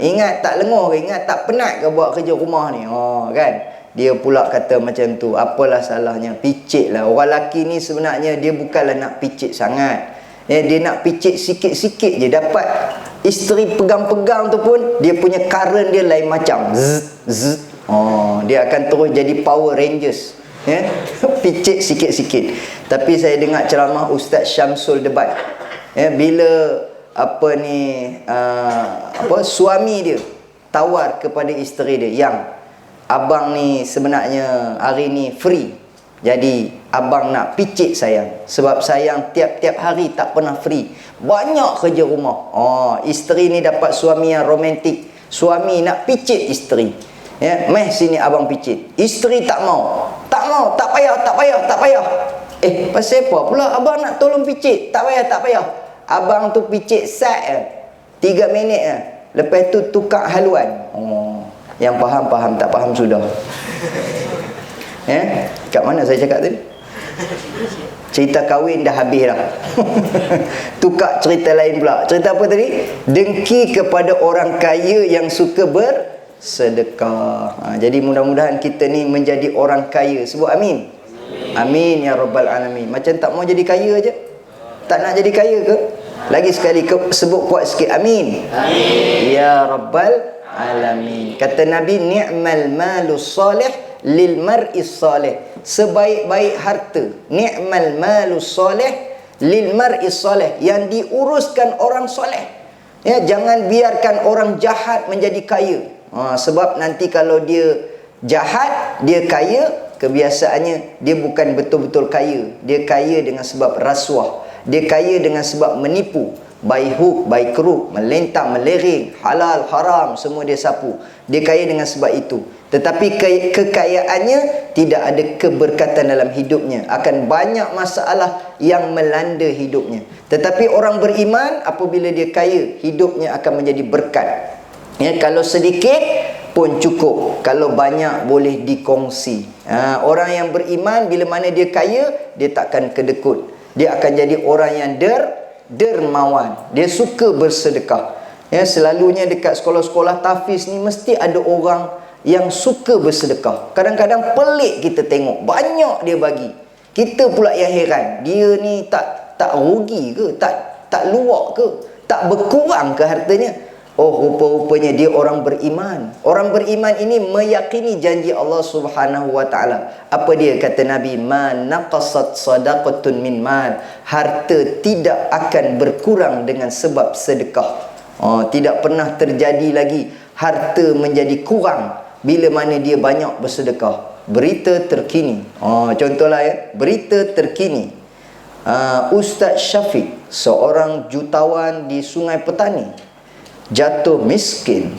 Ingat tak lenguh ke? Ingat tak penat ke buat kerja rumah ni? Kan? Dia pula kata macam tu. Apalah salahnya? Picit lah. Orang lelaki ni sebenarnya dia bukanlah nak picit sangat. Dia nak picit sikit-sikit je. Dapat isteri pegang-pegang tu pun dia punya current dia lain macam. Zzz. Dia akan terus jadi Power Rangers. Picit sikit-sikit. Tapi saya dengar ceramah Ustaz Syamsul Debat. Bila suami dia tawar kepada isteri dia, yang abang ni sebenarnya hari ni free, jadi abang nak picit sayang, sebab sayang tiap-tiap hari tak pernah free, banyak kerja rumah. Isteri ni dapat suami yang romantik. Suami nak picit isteri, meh sini abang picit. Isteri tak mau, tak payah. Pasal apa pula abang nak tolong picit? Tak payah. Abang tu picit sat 3 minit lepas tu tukar haluan. Yang faham, tak faham sudah. Kat mana saya cakap tadi? Cerita kahwin dah habis dah. Tukar cerita lain pula. Cerita apa tadi? Dengki kepada orang kaya yang suka bersedekah. Jadi mudah-mudahan kita ni menjadi orang kaya. Sebut amin. Amin ya rabbal alamin. Macam tak mau jadi kaya aja. Tak nak jadi kaya ke? Lagi sekali sebut kuat sikit. Amin. Amin. Ya rabbal alamin. Kata Nabi, ni'mal malus salih lil mar'is salih. Sebaik-baik harta, ni'mal malus salih lil mar'is salih, yang diuruskan orang soleh. Ya, jangan biarkan orang jahat menjadi kaya. Sebab nanti kalau dia jahat, dia kaya, kebiasaannya dia bukan betul-betul kaya. Dia kaya dengan sebab rasuah. Dia kaya dengan sebab menipu. By hook, by crook, melentang, melering, halal, haram, semua dia sapu. Dia kaya dengan sebab itu. Tetapi kekayaannya tidak ada keberkatan dalam hidupnya. Akan banyak masalah yang melanda hidupnya. Tetapi orang beriman, apabila dia kaya, hidupnya akan menjadi berkat. Ya, kalau sedikit pun cukup, kalau banyak boleh dikongsi. Orang yang beriman, bila mana dia kaya, dia takkan kedekut. Dia akan jadi orang yang dermawan. Dia suka bersedekah. Ya, selalunya dekat sekolah-sekolah tahfiz ni mesti ada orang yang suka bersedekah. Kadang-kadang pelik kita tengok, banyak dia bagi. Kita pula yang heran, dia ni tak rugi ke? Tak luak ke? Tak berkurang ke hartanya? Oh, rupa-rupanya dia orang beriman. Orang beriman ini meyakini janji Allah Subhanahu wa taala. Apa dia? Kata Nabi, ma naqasat sadaqatun min mal. Harta tidak akan berkurang dengan sebab sedekah. Tidak pernah terjadi lagi harta menjadi kurang bila mana dia banyak bersedekah. Berita terkini. Contohlah ya, berita terkini. Ustaz Syafiq, seorang jutawan di Sungai Petani, jatuh miskin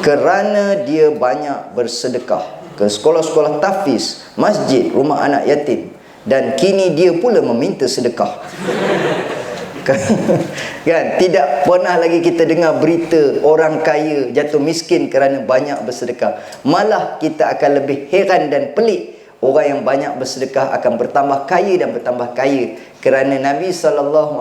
kerana dia banyak bersedekah ke sekolah-sekolah tahfiz, masjid, rumah anak yatim, dan kini dia pula meminta sedekah. Kan, tidak pernah lagi kita dengar berita orang kaya jatuh miskin kerana banyak bersedekah. Malah kita akan lebih heran dan pelik, orang yang banyak bersedekah akan bertambah kaya dan bertambah kaya. Kerana Nabi SAW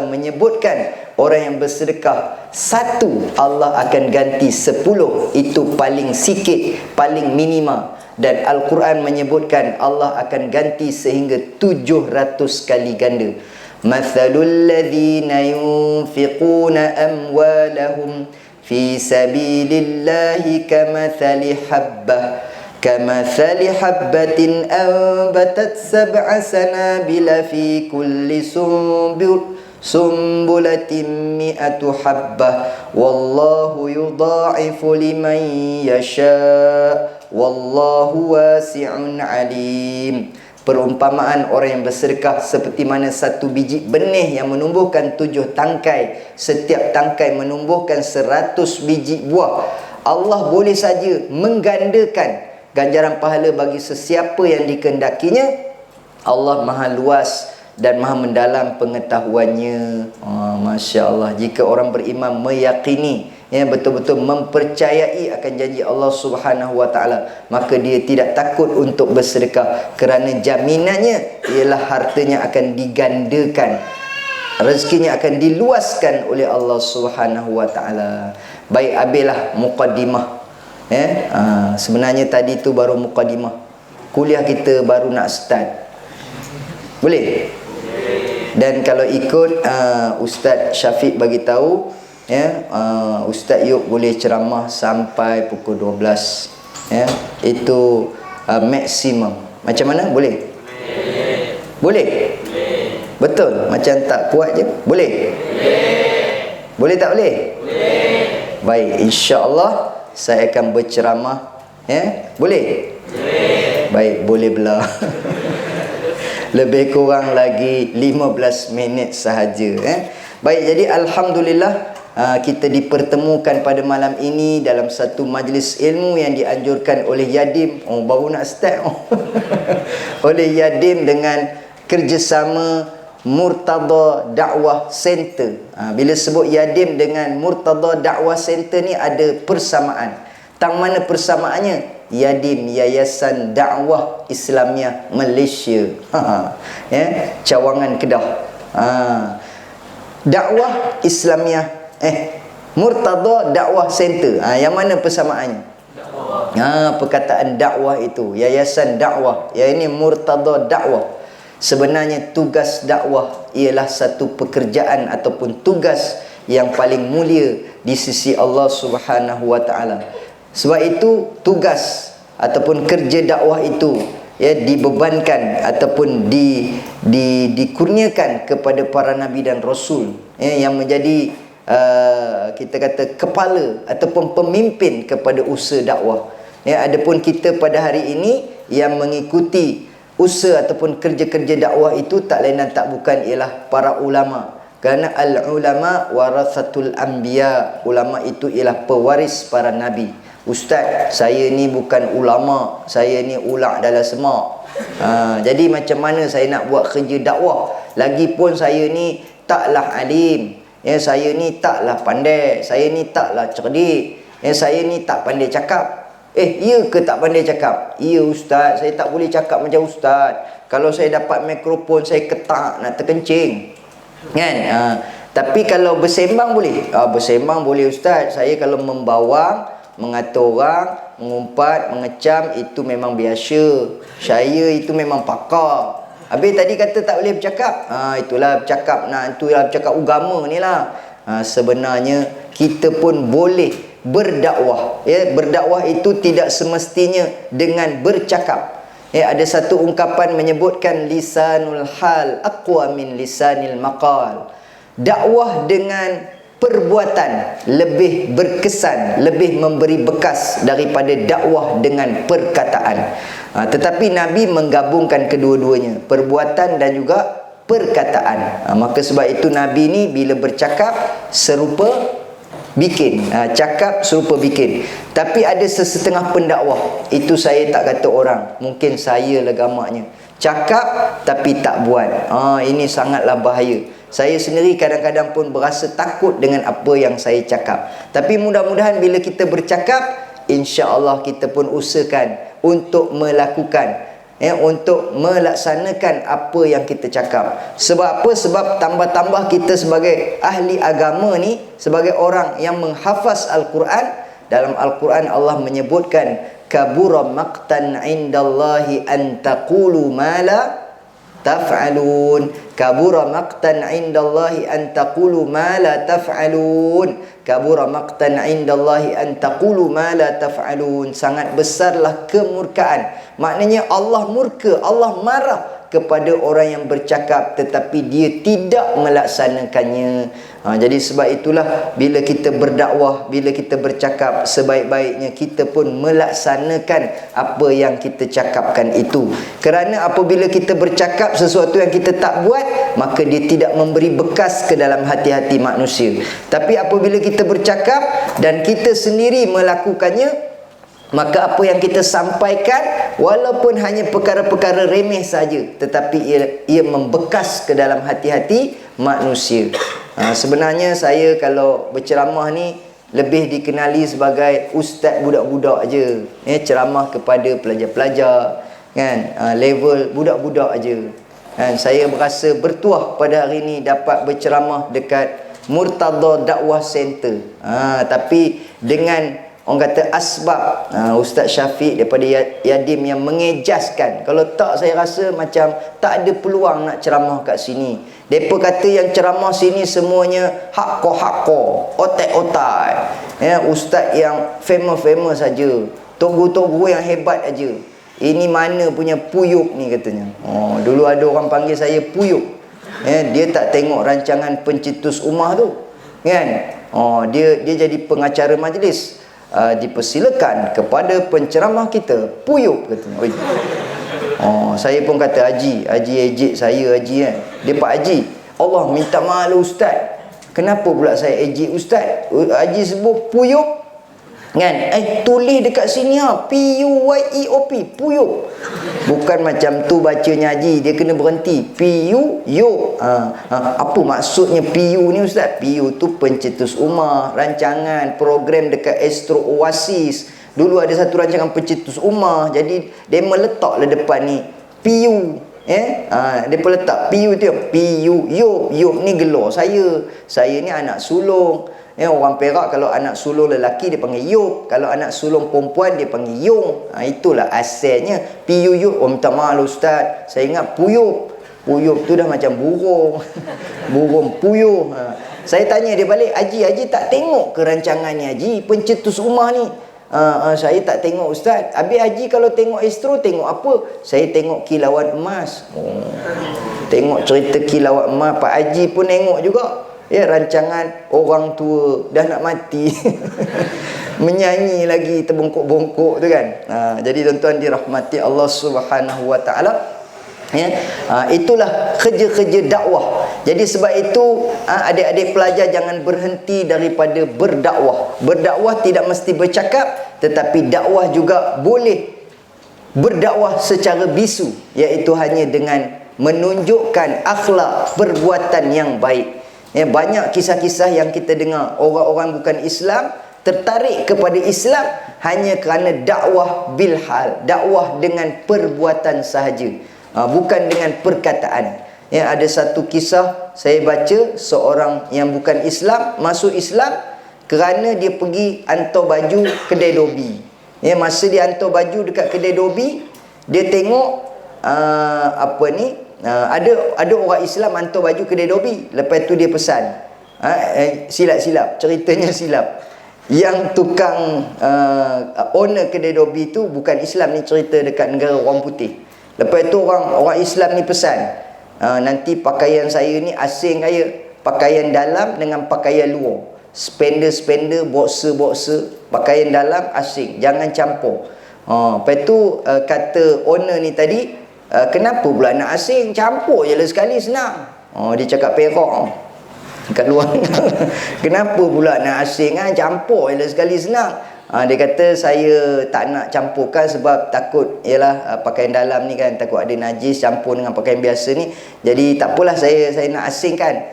menyebutkan, orang yang bersedekah satu, Allah akan ganti 10. Itu paling sikit, paling minima. Dan Al-Quran menyebutkan Allah akan ganti sehingga 700 kali ganda. Mathalul ladhina yunfiquna amwalahum fi sabilillahi kamathali habbah كمثل حبة أنبتت 7 سنابل في كل سنبلة 100 حبة والله يضاعف لمن يشاء والله واسع عليم. Perumpamaan orang yang bersedekah seperti mana satu biji benih yang menumbuhkan 7 tangkai. Setiap tangkai menumbuhkan 100 biji buah. Allah boleh saja menggandakan ganjaran pahala bagi sesiapa yang dikehendakinya. Allah maha luas dan maha mendalam pengetahuannya. Masya Allah. Jika orang beriman meyakini, betul-betul mempercayai akan janji Allah Subhanahu wa taala, maka dia tidak takut untuk bersedekah, kerana jaminannya ialah hartanya akan digandakan, rezekinya akan diluaskan oleh Allah Subhanahu wa taala. Baik, habislah muqaddimah. Sebenarnya tadi tu baru muqaddimah. Kuliah kita baru nak start. Boleh? Dan kalau ikut Ustaz Syafiq bagi tahu, Ustaz Yub boleh ceramah sampai pukul 12. Itu maksimum. Macam mana? Boleh? Boleh? Betul? Macam tak kuat je? Boleh? Boleh tak boleh? Baik, insya-Allah saya akan berceramah. Boleh? Baik, boleh belah. Lebih kurang lagi 15 minit sahaja. Baik, jadi alhamdulillah kita dipertemukan pada malam ini dalam satu majlis ilmu yang dianjurkan oleh Yadim. Baru nak start. Oleh Yadim dengan kerjasama Murtada Dakwah Center. Bila sebut Yadim dengan Murtada Dakwah Center ni ada persamaan. Tang mana persamaannya? Yadim, Yayasan Dakwah Islamiah Malaysia. Ya, Cawangan Kedah. Dakwah Islamiah Murtada Dakwah Center. Yang mana persamaannya? Perkataan dakwah itu, Yayasan Dakwah. Yang ini Murtada Dakwah. Sebenarnya tugas dakwah ialah satu pekerjaan ataupun tugas yang paling mulia di sisi Allah Subhanahu wa taala. Sebab itu tugas ataupun kerja dakwah itu dibebankan ataupun dikurniakan kepada para nabi dan rasul yang menjadi kita kata kepala ataupun pemimpin kepada usaha dakwah. Adapun kita pada hari ini yang mengikuti usaha ataupun kerja-kerja dakwah itu tak lain dan tak bukan ialah para ulama. Kerana al-ulama warathatul anbiya. Ulama itu ialah pewaris para nabi. Ustaz, saya ni bukan ulama, saya ni ulak dalam semak. Jadi macam mana saya nak buat kerja dakwah? Lagipun saya ni taklah alim. Saya ni taklah pandai, saya ni taklah cerdik, saya ni tak pandai cakap. Ya ke tak pandai cakap? Ya ustaz, saya tak boleh cakap macam ustaz. Kalau saya dapat mikrofon, saya ketak nak terkencing. Kan? Tapi kalau bersembang boleh? Bersembang boleh ustaz. Saya kalau membawang, mengatur orang, mengumpat, mengecam, itu memang biasa. Saya itu memang pakar. Habis tadi kata tak boleh bercakap. Itulah bercakap itulah bercakap agama ni lah. Sebenarnya kita pun boleh berdakwah. Berdakwah itu tidak semestinya dengan bercakap. Ada satu ungkapan menyebutkan lisanul hal aqwa min lisanil maqal. Dakwah dengan perbuatan lebih berkesan, lebih memberi bekas daripada dakwah dengan perkataan. Tetapi Nabi menggabungkan kedua-duanya, perbuatan dan juga perkataan. Maka sebab itu Nabi ni bila bercakap serupa bikin, cakap serupa bikin. Tapi ada sesetengah pendakwah, itu saya tak kata orang, mungkin saya lah gamaknya, cakap tapi tak buat. Ini sangatlah bahaya. Saya sendiri kadang-kadang pun berasa takut dengan apa yang saya cakap. Tapi mudah-mudahan bila kita bercakap, insya-Allah kita pun usahakan untuk melakukan, untuk melaksanakan apa yang kita cakap. Sebab apa? Sebab tambah-tambah kita sebagai ahli agama ni, sebagai orang yang menghafaz Al-Quran. Dalam Al-Quran Allah menyebutkan kabura maqtan indallahi an taqulu ma la taf'alun. Kabura maqtan indallahi an taqulu ma la taf'alun. Kabura maqtan indallahi an taqulu ma la taf'alun. Sangat besarlah kemurkaan. Maknanya Allah murka, Allah marah kepada orang yang bercakap tetapi dia tidak melaksanakannya. Jadi sebab itulah bila kita berdakwah, bila kita bercakap, sebaik-baiknya kita pun melaksanakan apa yang kita cakapkan itu. Kerana apabila kita bercakap sesuatu yang kita tak buat, maka dia tidak memberi bekas ke dalam hati-hati manusia. Tapi apabila kita bercakap dan kita sendiri melakukannya, maka apa yang kita sampaikan walaupun hanya perkara-perkara remeh saja, tetapi ia membekas ke dalam hati-hati manusia. Sebenarnya saya kalau berceramah ni lebih dikenali sebagai ustaz budak-budak je. Ceramah kepada pelajar-pelajar, kan, level budak-budak aje. Saya berasa bertuah pada hari ini dapat berceramah dekat Murtada Dakwah Center. Tapi dengan orang kata asbab Ustaz Syafiq daripada Yadim yang mengejaskan. Kalau tak, saya rasa macam tak ada peluang nak ceramah kat sini. Mereka kata yang ceramah sini semuanya hakko-hakko, otak-otak. Ustaz yang famous saja, togo-togo yang hebat aja. Ini mana punya puyuk ni katanya. Dulu ada orang panggil saya puyuk. Dia tak tengok rancangan pencetus ummah tu, kan? Dia jadi pengacara majlis. Dipersilakan kepada penceramah kita puyuk katanya. Saya pun kata haji ejek saya haji kan. Dia Pak Haji, Allah minta maaf lah ustaz, kenapa pula saya ejek ustaz? Haji sebut puyuk kan? Tulis dekat sini P-U-Y-E-O-P, puyuk. Bukan macam tu bacanya haji, dia kena berhenti P-U-Yuk. Apa maksudnya P-U ni ustaz? P-U tu pencetus ummah, rancangan program dekat Astro Oasis, Dulu ada satu rancangan pencetus rumah, jadi dia meletaklah depan ni PU. Dia pun letak PU tu, PU, Yop ni gelar saya ni anak sulung. Orang Perak kalau anak sulung lelaki dia panggil Yop, kalau anak sulung perempuan dia panggil Yong. Itulah asalnya PU Yop. Oh minta maaf ustaz, saya ingat Puyup. Puyup tu dah macam burung. Burung puyuh. Saya tanya dia balik, Haji tak tengok ke rancangan ni Haji, pencetus rumah ni? Saya tak tengok ustaz. Habis Haji kalau tengok Astro tengok apa? Saya tengok Kilauan Emas. Tengok cerita Kilauan Emas. Pak Haji pun tengok juga. Rancangan orang tua dah nak mati. Menyanyi lagi terbongkok-bongkok tu kan. Jadi tuan-tuan dirahmati Allah Subhanahu Wa Taala. Itulah kerja-kerja dakwah. Jadi sebab itu adik-adik pelajar jangan berhenti daripada berdakwah. Berdakwah tidak mesti bercakap, tetapi dakwah juga boleh berdakwah secara bisu, iaitu hanya dengan menunjukkan akhlak perbuatan yang baik. Banyak kisah-kisah yang kita dengar orang-orang bukan Islam tertarik kepada Islam hanya kerana dakwah bilhal, dakwah dengan perbuatan sahaja, bukan dengan perkataan. Ada satu kisah saya baca, seorang yang bukan Islam masuk Islam kerana dia pergi hantar baju kedai dobi. Masa dia hantar baju dekat kedai dobi, dia tengok ada orang Islam hantar baju kedai dobi. Lepas tu dia pesan, silap-silap, ceritanya silap. Yang tukang owner kedai dobi tu bukan Islam, ni cerita dekat negara orang putih. Lepas tu orang Islam ni pesan, nanti pakaian saya ni asing kaya, pakaian dalam dengan pakaian luar, spender, boxer, pakaian dalam asing, jangan campur. Lepas tu kata owner ni tadi, kenapa pula nak asing, campur je lah sekali senang. Dia cakap Perak kat luar. Kenapa pula nak asing, campur je lah sekali senang. Dia kata saya tak nak campurkan sebab takut, ialah pakaian dalam ni kan, takut ada najis campur dengan pakaian biasa ni. Jadi tak apalah, saya nak asingkan.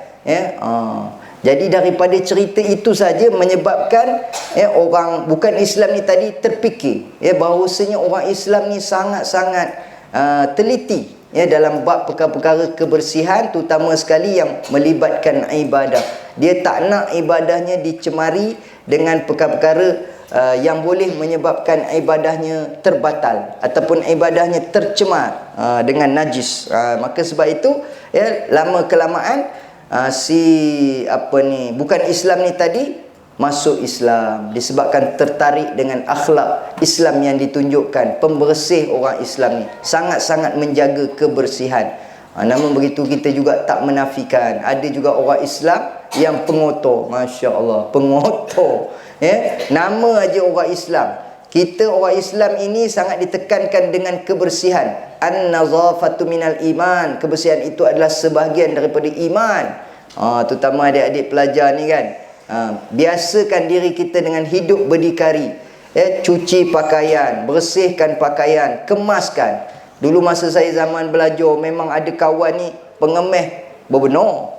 Jadi daripada cerita itu saja menyebabkan orang bukan Islam ni tadi terfikir bahawasanya orang Islam ni sangat-sangat teliti dalam bab perkara-perkara kebersihan, terutama sekali yang melibatkan ibadah. Dia tak nak ibadahnya dicemari dengan perkara-perkara yang boleh menyebabkan ibadahnya terbatal ataupun ibadahnya tercemar dengan najis. Maka sebab itu lama kelamaan bukan Islam ni tadi masuk Islam disebabkan tertarik dengan akhlak Islam yang ditunjukkan. Pembersih orang Islam ni sangat-sangat menjaga kebersihan. Namun begitu kita juga tak menafikan ada juga orang Islam yang pengotor. Masya Allah, pengotor. Nama aja orang Islam. Kita orang Islam ini sangat ditekankan dengan kebersihan. An-nazafatu minal iman. Kebersihan itu adalah sebahagian daripada iman. Terutama adik-adik pelajar ni kan, biasakan diri kita dengan hidup berdikari. Cuci pakaian, bersihkan pakaian, kemaskan. Dulu masa saya zaman belajar, memang ada kawan ni pengemeh berbenar.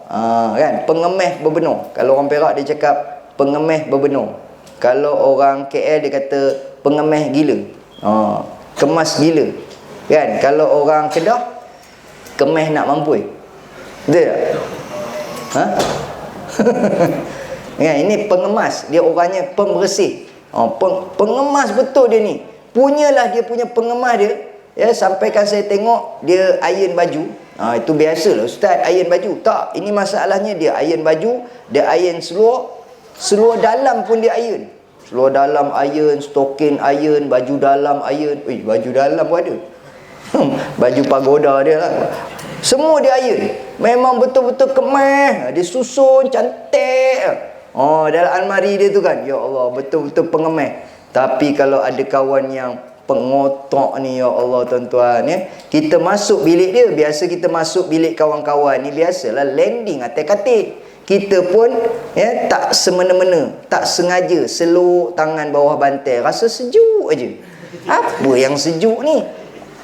Kan? Pengemeh berbenar. Kalau orang Perak dia cakap pengemeh berbenar. Kalau orang KL dia kata pengemeh gila. Kemas gila. Kan? Kalau orang Kedah, kemeh nak mampu. Betul tak? Kan? Ini pengemas. Dia orangnya pembersih. Pengemas betul dia ni. Punyalah dia punya pengemas dia. Sampaikan saya tengok dia iron baju. Itu biasalah ustaz, iron baju. Tak, ini masalahnya dia iron baju, dia iron seluar dalam pun dia iron. Seluar dalam iron, stokin iron, baju dalam iron. Baju dalam pun ada. Baju pagoda dia lah. Semua dia iron. Memang betul-betul kemah. Dia susun cantik. Dalam almari dia tu kan, ya Allah, betul-betul pengemeh. Tapi kalau ada kawan yang pengotok ni, ya Allah tuan-tuan, kita masuk bilik dia. Biasa kita masuk bilik kawan-kawan ni, biasalah landing atas katil. Kita pun tak semena-mena, tak sengaja seluk tangan bawah bantal, rasa sejuk aja. Apa yang sejuk ni?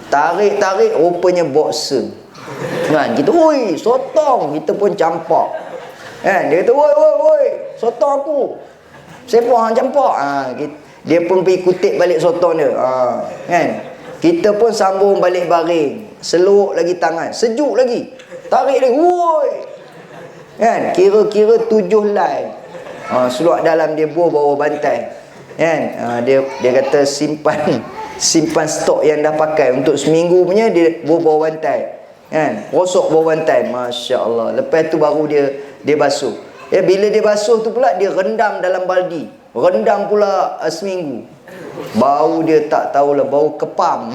Tarik-tarik rupanya boxer. Kan kita, oi, sotong, kita pun campak. Kan dia kata, oi, sotong aku. Siapa hang campak? dia pun pergi kutip balik sotong dia. Kan? Kita pun sambung balik baring. Seluk lagi tangan, sejuk lagi. Tarik lagi. Woi. Kan? Kira-kira 7 line. Seluar dalam dia bawah bantai. Kan? Dia kata simpan stok yang dah pakai untuk seminggu punya, dia bawah bantai. Kan? Rosok bawah bantai. Masya-Allah. Lepas tu baru dia basuh. Bila dia basuh tu pula dia rendam dalam baldi. Rendam pula seminggu. Bau dia tak tahulah, bau kepam.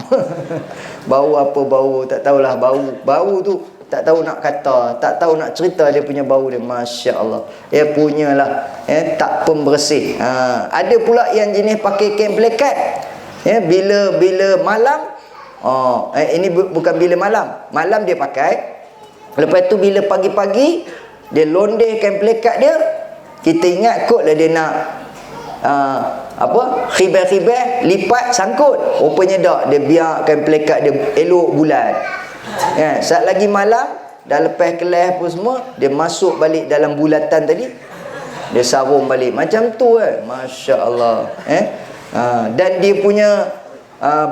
Bau apa bau tak tahulah, bau tu tak tahu nak kata, tak tahu nak cerita dia punya bau dia. Masya-Allah. Punyalah tak pembersih. Ada pula yang jenis pakai kain pelekat. Bila malam, ini bukan bila malam. Malam dia pakai. Lepas tu bila pagi-pagi dia londeh kain pelekat dia. Kita ingat kot lah dia nak khibah-khibah lipat sangkut. Rupanya tak, dia biarkan pelekat dia elok bulat. Saat lagi malam dah lepas kelas pun semua, dia masuk balik dalam bulatan tadi, dia sarung balik macam tu kan. Masya-Allah. Dan dia punya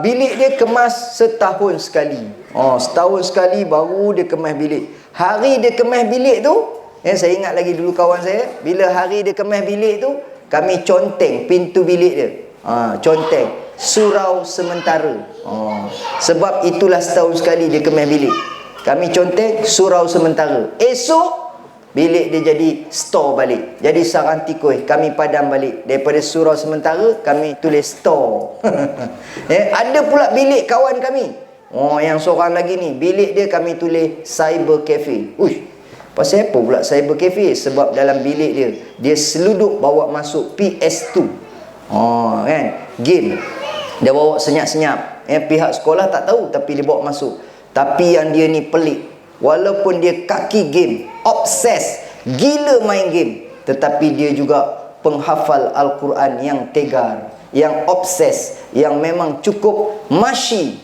bilik dia kemas setahun sekali. Setahun sekali baru dia kemas bilik. Hari dia kemas bilik tu, saya ingat lagi dulu kawan saya, bila hari dia kemas bilik tu, kami conteng pintu bilik dia. Conteng surau sementara. Sebab itulah setahun sekali dia kemas bilik. Kami conteng surau sementara. Esok bilik dia jadi store balik, jadi sarang tikui. Kami padam balik. Daripada surau sementara kami tulis store. Ada pula bilik kawan kami, yang seorang lagi ni, bilik dia kami tulis cyber cafe. Pasal apa pula cyber cafe? Sebab dalam bilik dia seluduk bawa masuk PS2. Kan? Game. Dia bawa senyap-senyap. Pihak sekolah tak tahu, tapi dia bawa masuk. Tapi yang dia ni pelik. Walaupun dia kaki game, obses, gila main game, tetapi dia juga penghafal Al-Quran yang tegar, yang obses, yang memang cukup masyi,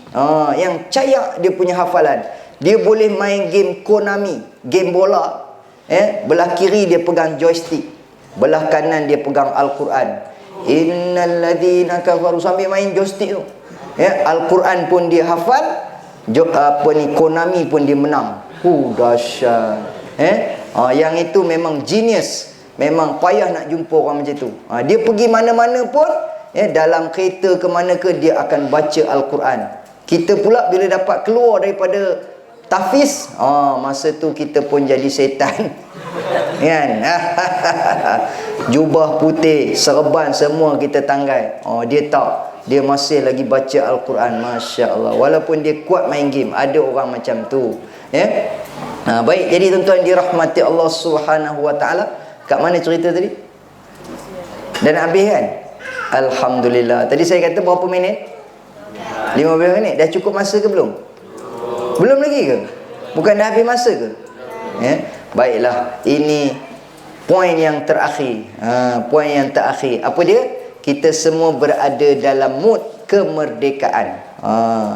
yang cayak dia punya hafalan. Dia boleh main game Konami, game bola. Belah kiri dia pegang joystick, belah kanan dia pegang Al-Quran. Innal ladzina kafaru, sambil main joystick tu. Al-Quran pun dia hafal, Konami pun dia menang. Dahsyat. Yang itu memang genius. Memang payah nak jumpa orang macam tu. Dia pergi mana-mana pun, dalam kereta ke mana ke, dia akan baca Al-Quran. Kita pula bila dapat keluar daripada tahfiz, masa tu kita pun jadi setan. Kan? Jubah putih, serban semua kita tanggai. Dia tak. Dia masih lagi baca Al-Quran. Masya-Allah. Walaupun dia kuat main game, ada orang macam tu. Baik, jadi tuan-tuan dirahmati Allah Subhanahu wa taala. Kat mana cerita tadi? Dan habis kan? Alhamdulillah. Tadi saya kata berapa minit? 15 minit. Dah cukup masa ke belum? Belum lagi ke? Bukan dah habis masa ke? Baiklah, ini poin yang terakhir. Poin yang terakhir. Apa dia? Kita semua berada dalam mood kemerdekaan.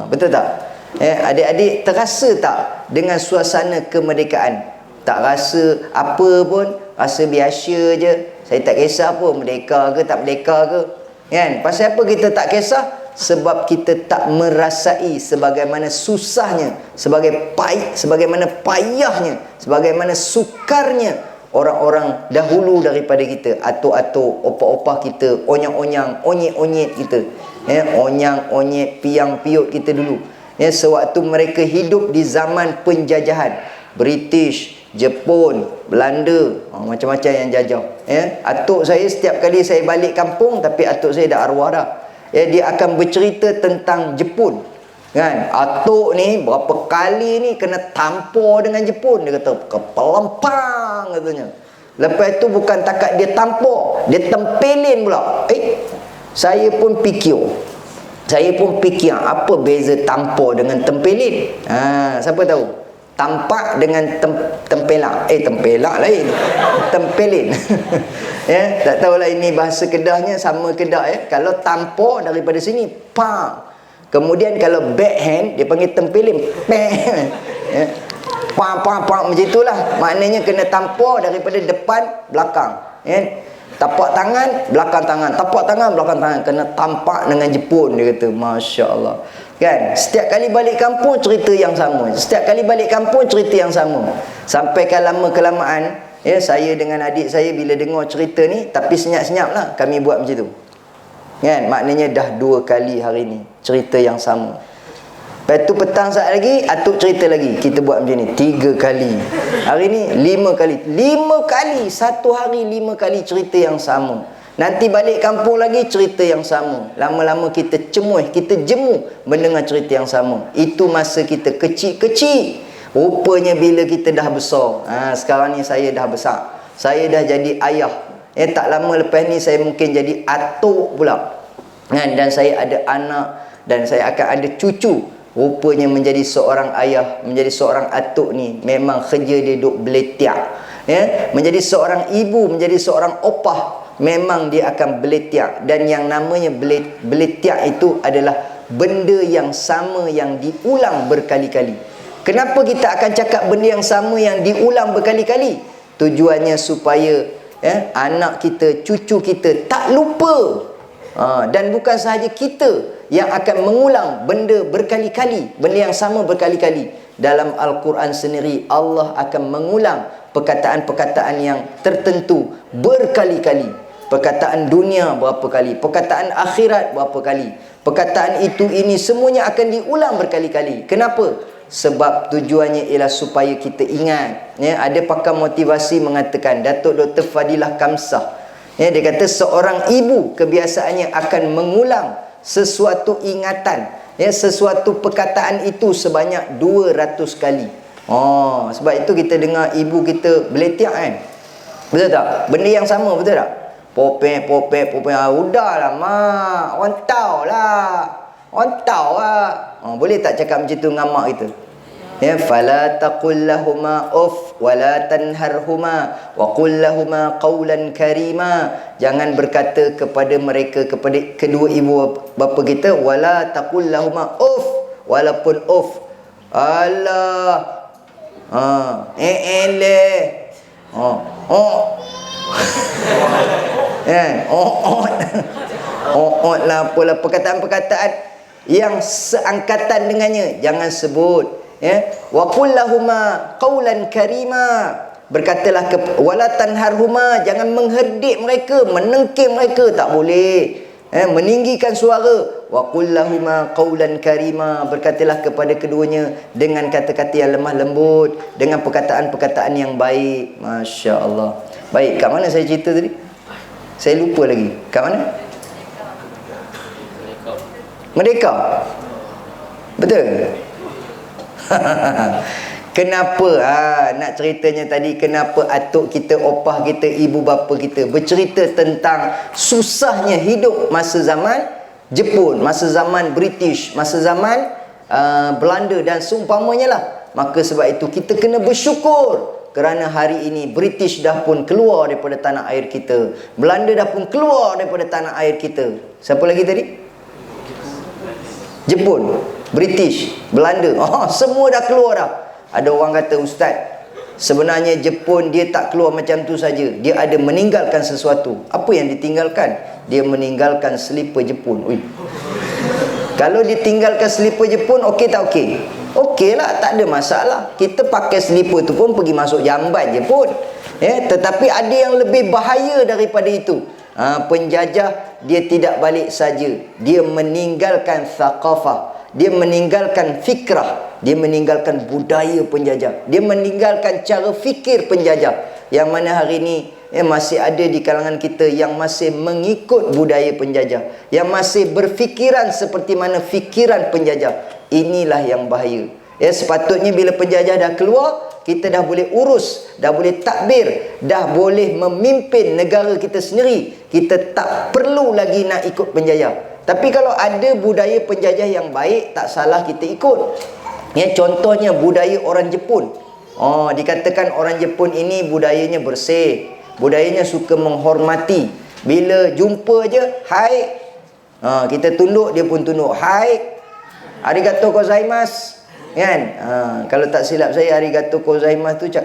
Betul tak? Adik-adik terasa tak dengan suasana kemerdekaan? Tak rasa apa pun, rasa biasa je. Saya tak kisah apa, merdeka ke tak merdeka ke. Kan? Pasal apa kita tak kisah? Sebab kita tak merasai sebagaimana susahnya, sebagaimana payahnya, sebagaimana sukarnya orang-orang dahulu daripada kita. Atuk-atuk, opa-opa kita, onyang-onyang, onyek-onyek kita. Onyang, onyek, piang, piut kita dulu. Sewaktu mereka hidup di zaman penjajahan British, Jepun, Belanda, macam-macam yang jajah. Atuk saya setiap kali saya balik kampung, tapi atuk saya dah arwah dah, dia akan bercerita tentang Jepun. Kan? Atuk ni berapa kali ni kena tampar dengan Jepun. Dia kata kepelempang katanya. Lepas tu bukan takat dia tampar, dia tempelin pula. Saya pun fikir apa beza tampar dengan tempelin. Siapa tahu? Tampak dengan tempelak. Tempelak lain. Tempelin. Tak tahulah ini bahasa Kedahnya sama Kedah. Kalau tampar daripada sini, pang. Kemudian kalau backhand, dia panggil tempelin. Pang macam itulah. Maknanya kena tampar daripada depan belakang. Tapak tangan, belakang tangan. Tapak tangan, belakang tangan. Kena tampak dengan Jepun, dia kata. Masya Allah. Kan? Setiap kali balik kampung, cerita yang sama. Setiap kali balik kampung, cerita yang sama. Sampai kan lama kelamaan, ya, saya dengan adik saya bila dengar cerita ni, tapi senyap-senyap lah kami buat macam tu. Kan? Maknanya dah 2 kali hari ni cerita yang sama. Lepas tu petang saat lagi, atuk cerita lagi. Kita buat macam ni 3 kali. Hari ni 5 kali. 5 kali. Satu hari 5 kali cerita yang sama. Nanti balik kampung lagi cerita yang sama. Lama-lama kita cemuh, kita jemu mendengar cerita yang sama. Itu masa kita kecil-kecil. Rupanya bila kita dah besar. Sekarang ni saya dah besar. Saya dah jadi ayah. Tak lama lepas ni saya mungkin jadi atuk pula. Dan saya ada anak dan saya akan ada cucu. Rupanya menjadi seorang ayah, menjadi seorang atuk ni memang kerja dia duk beletiak. Ya, menjadi seorang ibu, menjadi seorang opah, memang dia akan beletiak. Dan yang namanya beletiak itu adalah benda yang sama yang diulang berkali-kali. Kenapa kita akan cakap benda yang sama yang diulang berkali-kali? Tujuannya supaya anak kita, cucu kita tak lupa. Dan bukan sahaja kita yang akan mengulang benda berkali-kali, benda yang sama berkali-kali. Dalam Al-Quran sendiri, Allah akan mengulang perkataan-perkataan yang tertentu berkali-kali. Perkataan dunia berapa kali, perkataan akhirat berapa kali. Perkataan itu, ini semuanya akan diulang berkali-kali. Kenapa? Sebab tujuannya ialah supaya kita ingat. Ada pakar motivasi mengatakan, Datuk Dr. Fadilah Kamsah, dia kata seorang ibu kebiasaannya akan mengulang sesuatu ingatan, sesuatu perkataan itu sebanyak 200 kali. Sebab itu kita dengar ibu kita beletiak kan. Betul tak? Benda yang sama, betul tak? Popek. Udahlah mak, orang tahu lah. Boleh tak cakap macam tu dengan mak kita? Fala taqul lahuma uff wala tanharhuma wa qul lahuma qawlan karima. Jangan berkata kepada mereka, kepada kedua ibu bapa kita, wala taqul lahuma uff, walaupun uff. Allah. Lah apalah perkataan-perkataan yang seangkatan dengannya jangan sebut. Wa qul lahuma qawlan karima. Berkatalah wala tanharhuma, jangan mengherdik mereka, menengking mereka, tak boleh. Meninggikan suara. Wa qul lahuma qawlan karima, berkatalah kepada keduanya dengan kata-kata yang lemah lembut, dengan perkataan-perkataan yang baik. Masya Allah. Baik, kat mana saya cerita tadi? Saya lupa lagi. Kat mana? Merdeka. Betul. Kenapa nak ceritanya tadi, kenapa atuk kita, opah kita, ibu bapa kita bercerita tentang susahnya hidup masa zaman Jepun, masa zaman British, masa zaman Belanda dan seumpamanya lah. Maka sebab itu kita kena bersyukur kerana hari ini British dah pun keluar daripada tanah air kita, Belanda dah pun keluar daripada tanah air kita. Siapa lagi tadi? Jepun, British, Belanda, semua dah keluar dah. Ada orang kata, Ustaz, sebenarnya Jepun dia tak keluar macam tu saja. Dia ada meninggalkan sesuatu. Apa yang ditinggalkan? Dia meninggalkan selipar Jepun. Kalau ditinggalkan selipar Jepun, okey tak okey? Okey lah, tak ada masalah. Kita pakai selipar tu pun pergi masuk jamban je pun. Tetapi ada yang lebih bahaya daripada itu. Penjajah dia tidak balik saja, dia meninggalkan thaqafah, dia meninggalkan fikrah, dia meninggalkan budaya penjajah, dia meninggalkan cara fikir penjajah. Yang mana hari ini masih ada di kalangan kita yang masih mengikut budaya penjajah, yang masih berfikiran seperti mana fikiran penjajah. Inilah yang bahaya. Sepatutnya bila penjajah dah keluar, kita dah boleh urus, dah boleh takbir, dah boleh memimpin negara kita sendiri. Kita tak perlu lagi nak ikut penjajah. Tapi kalau ada budaya penjajah yang baik, tak salah kita ikut. Contohnya budaya orang Jepun. Dikatakan orang Jepun ini budayanya bersih, budayanya suka menghormati. Bila jumpa je, hai, kita tunduk, dia pun tunduk, hai, arigatou gozaimasu. Kan? Kalau tak silap saya, arigatou gozaimasu tu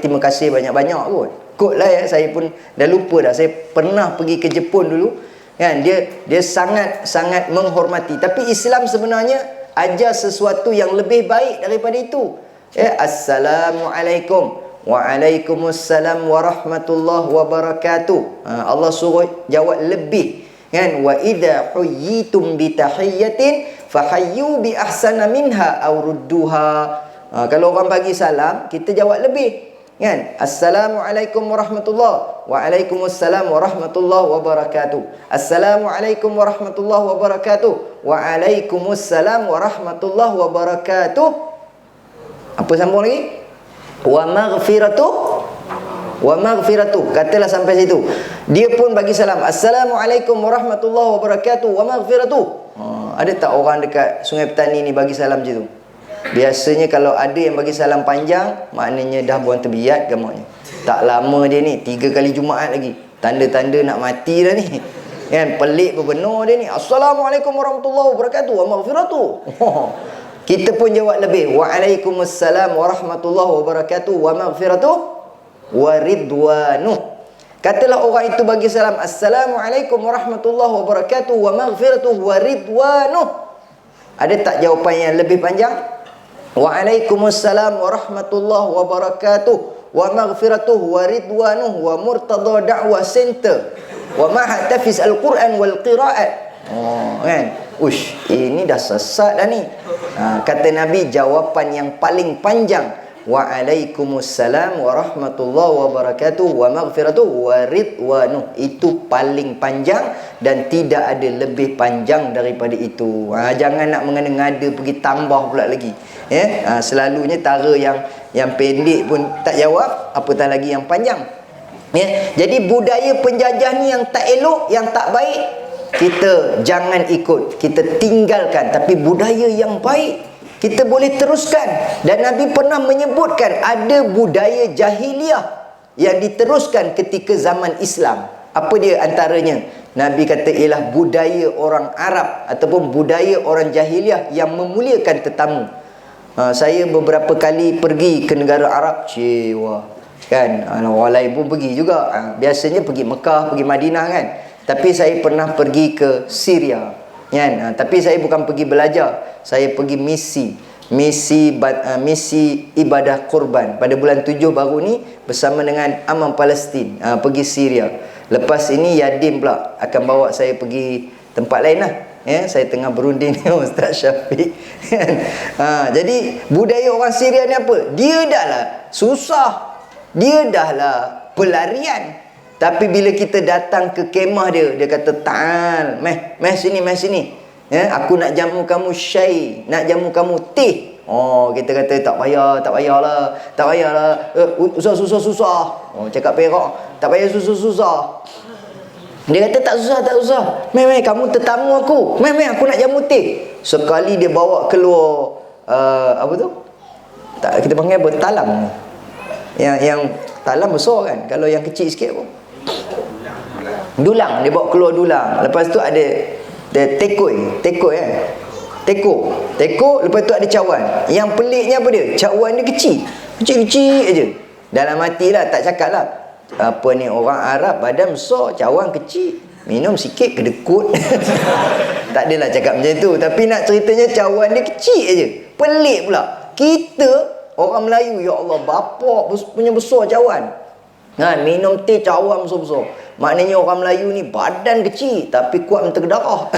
terima kasih banyak-banyak kot. Kot lah ya, saya pun dah lupa dah. Saya pernah pergi ke Jepun dulu kan, dia sangat menghormati. Tapi Islam sebenarnya ajar sesuatu yang lebih baik daripada itu. Ya, Assalamualaikum. Waalaikumsalam warahmatullahi wabarakatuh. Allah suruh jawab lebih kan, wa idza huyyitum bi tahiyyatin fahayyu bi ahsana minha aw rudduha. Kalau orang bagi salam, kita jawab lebih kan. Assalamualaikum warahmatullahi, waalaikumsalam warahmatullahi wabarakatuh. Assalamualaikum warahmatullahi wabarakatuh, waalaikumsalam warahmatullahi wabarakatuh. Apa sambung lagi? Wa maghfiratuh, katalah sampai situ. Dia pun bagi salam, Assalamualaikum warahmatullahi wabarakatuh wa maghfiratuh. Ada tak orang dekat Sungai Petani ni bagi salam macam tu? Biasanya kalau ada yang bagi salam panjang, maknanya dah buang terbiat gamaknya. Tak lama dia ni, 3 kali Jumaat lagi. Tanda-tanda nak mati dah ni kan. Pelik berbenar dia ni. Assalamualaikum warahmatullahi wabarakatuh wa maghfiratuh. Kita pun jawab lebih, waalaikumsalam warahmatullahi wabarakatuh wa maghfiratuh wa ridwanuh. Katalah orang itu bagi salam, Assalamualaikum warahmatullahi wabarakatuh wa maghfiratuh wa ridwanuh. Ada tak jawapan yang lebih panjang? Waalaikumsalam warahmatullahi wabarakatuh wa maghfiratuh wa ridwanuh wa murtada da'wah center wa ma'had tahfiz al-Quran wal qira'at. Kan? Ush, ini dah sesat dah ni. Kata Nabi, jawapan yang paling panjang, waalaikumsalam warahmatullahi wabarakatuh wa maghfiratuh wa ridwanuh. Itu paling panjang dan tidak ada lebih panjang daripada itu. Jangan nak mengada-ngada pergi tambah pula lagi. Ya, selalunya tara yang pendek pun tak jawab, apatah lagi yang panjang. Ya, jadi budaya penjajah ni yang tak elok, yang tak baik, kita jangan ikut, kita tinggalkan. Tapi budaya yang baik kita boleh teruskan. Dan Nabi pernah menyebutkan ada budaya jahiliah yang diteruskan ketika zaman Islam. Apa dia antaranya? Nabi kata ialah budaya orang Arab ataupun budaya orang jahiliah yang memuliakan tetamu. Saya beberapa kali pergi ke negara Arab, kan, orang lain pun pergi juga. Biasanya pergi Mekah, pergi Madinah kan. Tapi saya pernah pergi ke Syria kan. Tapi saya bukan pergi belajar, saya pergi misi ibadah kurban pada bulan 7 baru ni bersama dengan Amam Palestin, pergi Syria. Lepas ini Yadim pula akan bawa saya pergi tempat lain lah. Ya, saya tengah berunding dengan Ustaz Syafiq. Jadi budaya orang Syria ni apa? Dia dah lah susah, dia dah lah pelarian. Tapi bila kita datang ke kemah dia, dia kata, ta'al, meh sini. Ya, aku nak jamu kamu syai, nak jamu kamu teh. Kita kata tak payahlah. Susah. Cakap Perak, tak payah susah. Dia kata tak susah. Meh, kamu tetamu aku. Meh, aku nak jamu teh. Sekali dia bawa keluar apa tu? Kita panggil apa? Talam. Yang talam besar kan. Kalau yang kecil sikit apa? Dulang. Dia bawa keluar dulang. Lepas tu ada tekoi kan. Teko. Lepas tu ada cawan. Yang peliknya apa dia? Cawan dia kecil aja. Dalam hati lah, tak cakap lah, apa ni, orang Arab badan besar, cawan kecil, minum sikit kedekut. Tak adalah cakap macam tu. Tapi nak ceritanya cawan dia kecil aja. Pelik pula. Kita orang Melayu, ya Allah, bapak punya besar cawan. Minum teh cawan besar-besar. Maknanya orang Melayu ni badan kecil tapi kuat mentega darah.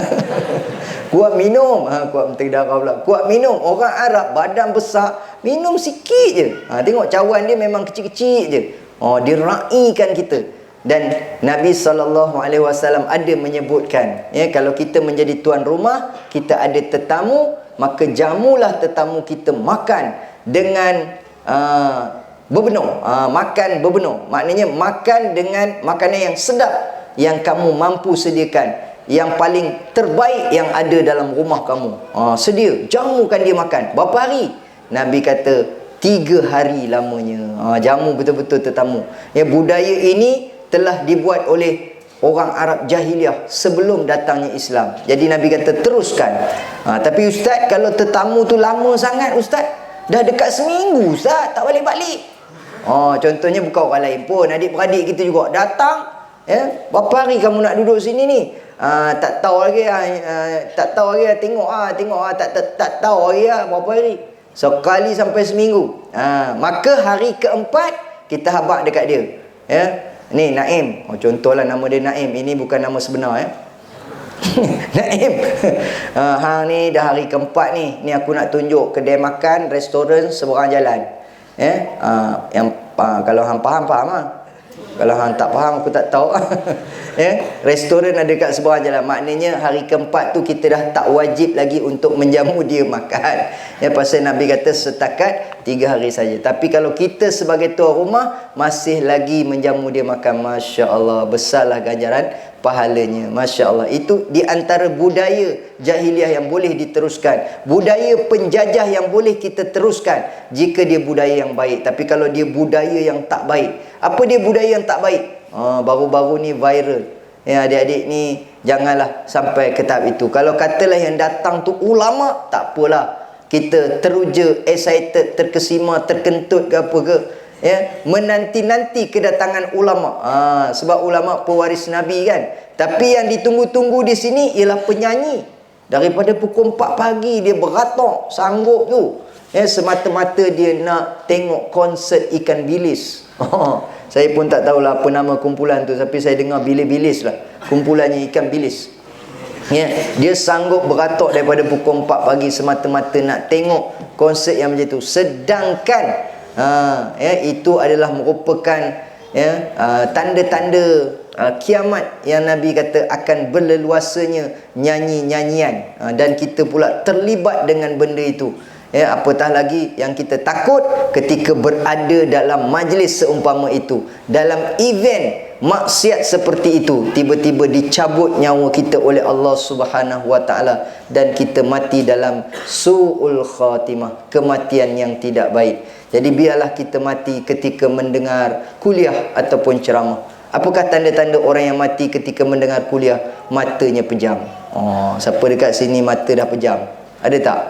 Kuat minum. Kuat mentega darah pula. Kuat minum. Orang Arab badan besar, minum sikit je. Tengok cawan dia memang kecil-kecil je. Dia raikan kita. Dan Nabi SAW ada menyebutkan, ya, kalau kita menjadi tuan rumah, kita ada tetamu, maka jamulah tetamu kita makan dengan berbenur. Makan berbenur, maknanya makan dengan makanan yang sedap yang kamu mampu sediakan, yang paling terbaik yang ada dalam rumah kamu. Sedia, jamukan dia makan. Berapa hari? Nabi kata 3 hari lamanya. Jamu betul-betul tetamu. Ya, budaya ini telah dibuat oleh orang Arab jahiliah sebelum datangnya Islam. Jadi Nabi kata teruskan. Tapi Ustaz, kalau tetamu tu lama sangat Ustaz, dah dekat seminggu Ustaz, tak balik-balik. Contohnya bukan orang lain pun, adik-beradik kita juga datang, berapa hari kamu nak duduk sini ni? Tak tahu lagi, tak tahu lagi, tengok tak tahu lagi berapa hari. Sekali sampai seminggu. Maka hari keempat kita habaq dekat dia. Ni Naim. Contohlah nama dia Naim. Ini bukan nama sebenar Naim. Hang ni dah hari keempat ni. Ni aku nak tunjuk kedai makan, restoran seberang jalan. Kalau hang faham lah. Kalau hang tak faham, aku tak tahu. Restoran ada kat seberang jalan. Maknanya hari keempat tu kita dah tak wajib lagi untuk menjamu dia makan. Pasal Nabi kata setakat 3 hari saja. Tapi kalau kita sebagai tuan rumah masih lagi menjamu dia makan, Masya Allah, besarlah ganjaran pahalanya. Masya Allah. Itu di antara budaya jahiliah yang boleh diteruskan. Budaya penjajah yang boleh kita teruskan jika dia budaya yang baik. Tapi kalau dia budaya yang tak baik. Apa dia budaya yang tak baik? Baru-baru ni viral. Adik-adik ni janganlah sampai ke tahap itu. Kalau katalah yang datang tu ulama, tak apalah. Kita teruja, excited, terkesima, terkentut ke apa ke. Menanti-nanti kedatangan ulama. Sebab ulama pewaris Nabi kan. Tapi yang ditunggu-tunggu di sini ialah penyanyi. Daripada pukul 4 pagi dia beratok, sanggup tu. Semata-mata dia nak tengok konsert ikan bilis. Saya pun tak tahulah apa nama kumpulan tu, tapi saya dengar bilis-bilis lah. Kumpulannya ikan bilis. Dia sanggup beratok daripada pukul 4 pagi semata-mata nak tengok konsert yang macam tu. Sedangkan itu adalah merupakan tanda-tanda kiamat yang Nabi kata akan berleluasanya nyanyi-nyanyian, dan kita pula terlibat dengan benda itu. Apatah lagi yang kita takut ketika berada dalam majlis seumpama itu, dalam event maksiat seperti itu, tiba-tiba dicabut nyawa kita oleh Allah Subhanahu wa taala dan kita mati dalam su'ul khatimah, kematian yang tidak baik. Jadi biarlah kita mati ketika mendengar kuliah ataupun ceramah. Apakah tanda-tanda orang yang mati ketika mendengar kuliah? Matanya pejam. Siapa dekat sini mata dah pejam? Ada tak?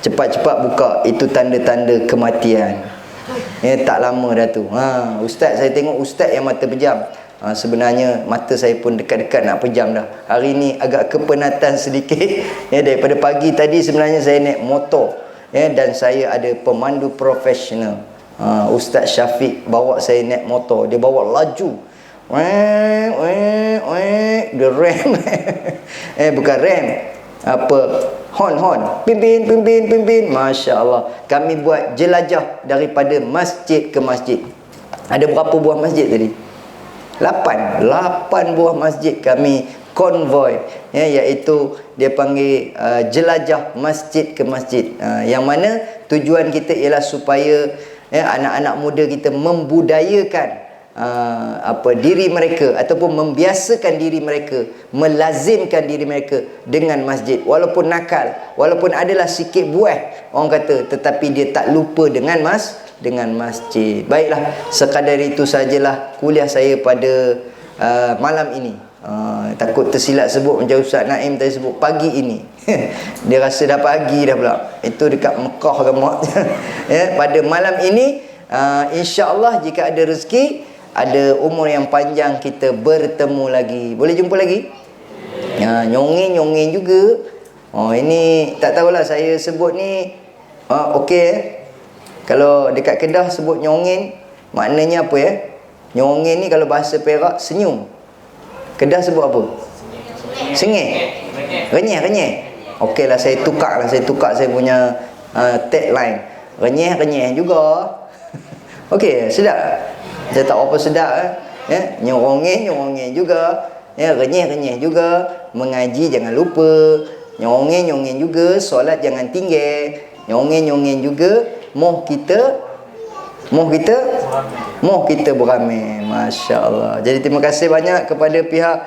Cepat-cepat buka. Itu tanda-tanda kematian. Tak lama dah tu. Ustaz, saya tengok ustaz yang mata pejam. Sebenarnya mata saya pun dekat-dekat nak pejam dah. Hari ni agak kepenatan sedikit. Daripada pagi tadi sebenarnya saya naik motor. Dan saya ada pemandu profesional. Ustaz Syafiq bawa saya naik motor. Dia bawa laju. Dia rem. Bukan rem. Hon. Pimpin. Masya Allah. Kami buat jelajah daripada masjid ke masjid. Ada berapa buah masjid tadi? 8 buah masjid kami konvoi, iaitu dia panggil jelajah masjid ke masjid. Yang mana tujuan kita ialah supaya anak-anak muda kita membudayakan diri mereka ataupun membiasakan diri mereka, melazimkan diri mereka dengan masjid. Walaupun nakal, walaupun adalah sikit buah orang kata, tetapi dia tak lupa dengan masjid. Baiklah, sekadar itu sajalah kuliah saya pada malam ini. Takut tersilap sebut macam Ustaz Naim tadi sebut pagi ini. Dia rasa dah pagi dah pula. Itu dekat Mekah ke Mak. Pada malam ini insya-Allah jika ada rezeki, ada umur yang panjang, kita bertemu lagi. Boleh jumpa lagi? Nyongeng juga. Ini tak tahulah saya sebut ni okey. Kalau dekat Kedah sebut nyongeng, maknanya apa Nyongeng ni kalau bahasa Perak senyum. Kedah sebut apa? Sengih. Renyeh. Okeylah, saya tukar saya punya tagline. Renyeh juga. Okey, sedap. Saya tak apa sedap nyongeng juga, renyeh juga, mengaji jangan lupa, nyongeng juga, solat jangan tinggal, nyongeng juga, moh kita beramai. Masya Allah. Jadi terima kasih banyak kepada pihak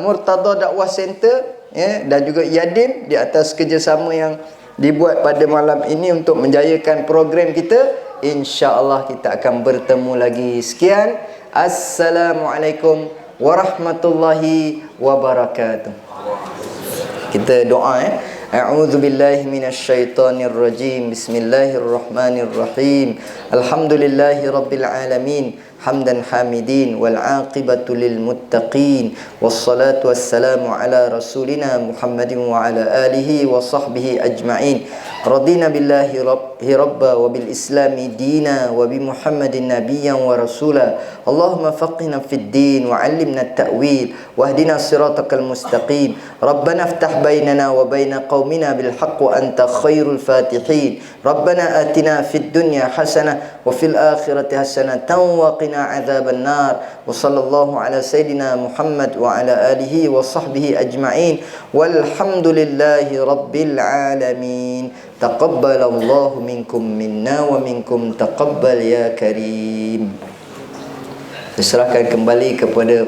Murtada Dakwah Center dan juga Yadim di atas kerjasama yang dibuat pada malam ini untuk menjayakan program kita. InsyaAllah kita akan bertemu lagi. Sekian. Assalamualaikum warahmatullahi wabarakatuh. Kita doa A'udzu billahi minasyaitonir rajim. Bismillahirrahmanirrahim. Alhamdulillahi rabbil alamin. Hamdan hamidin wal aqibatu lil muttaqin. Wassalatu wassalamu ala rasulina Muhammadin wa ala alihi wa sahbihi ajma'in. Radina billahi rabba wa bil islami dina wa bi Muhammadin nabiyyan wa rasula. Allahumma faqihna fid din wa 'allimna at-ta'wil wahdina siratal mustaqim. Rabbana iftah bainana wa baina qaumina bil haqq wa anta khairul fatihin. Rabbana atina fid dunya hasanah wa fil akhirati hasanatan wa qina adzaban nar. Wa sallallahu ala sayidina Muhammad wa ala alihi wa sahbihi ajma'in. Walhamdulillahi rabbil alamin. Taqabbalallahu minkum minna wa minkum taqabbal ya karim. Diserahkan kembali kepada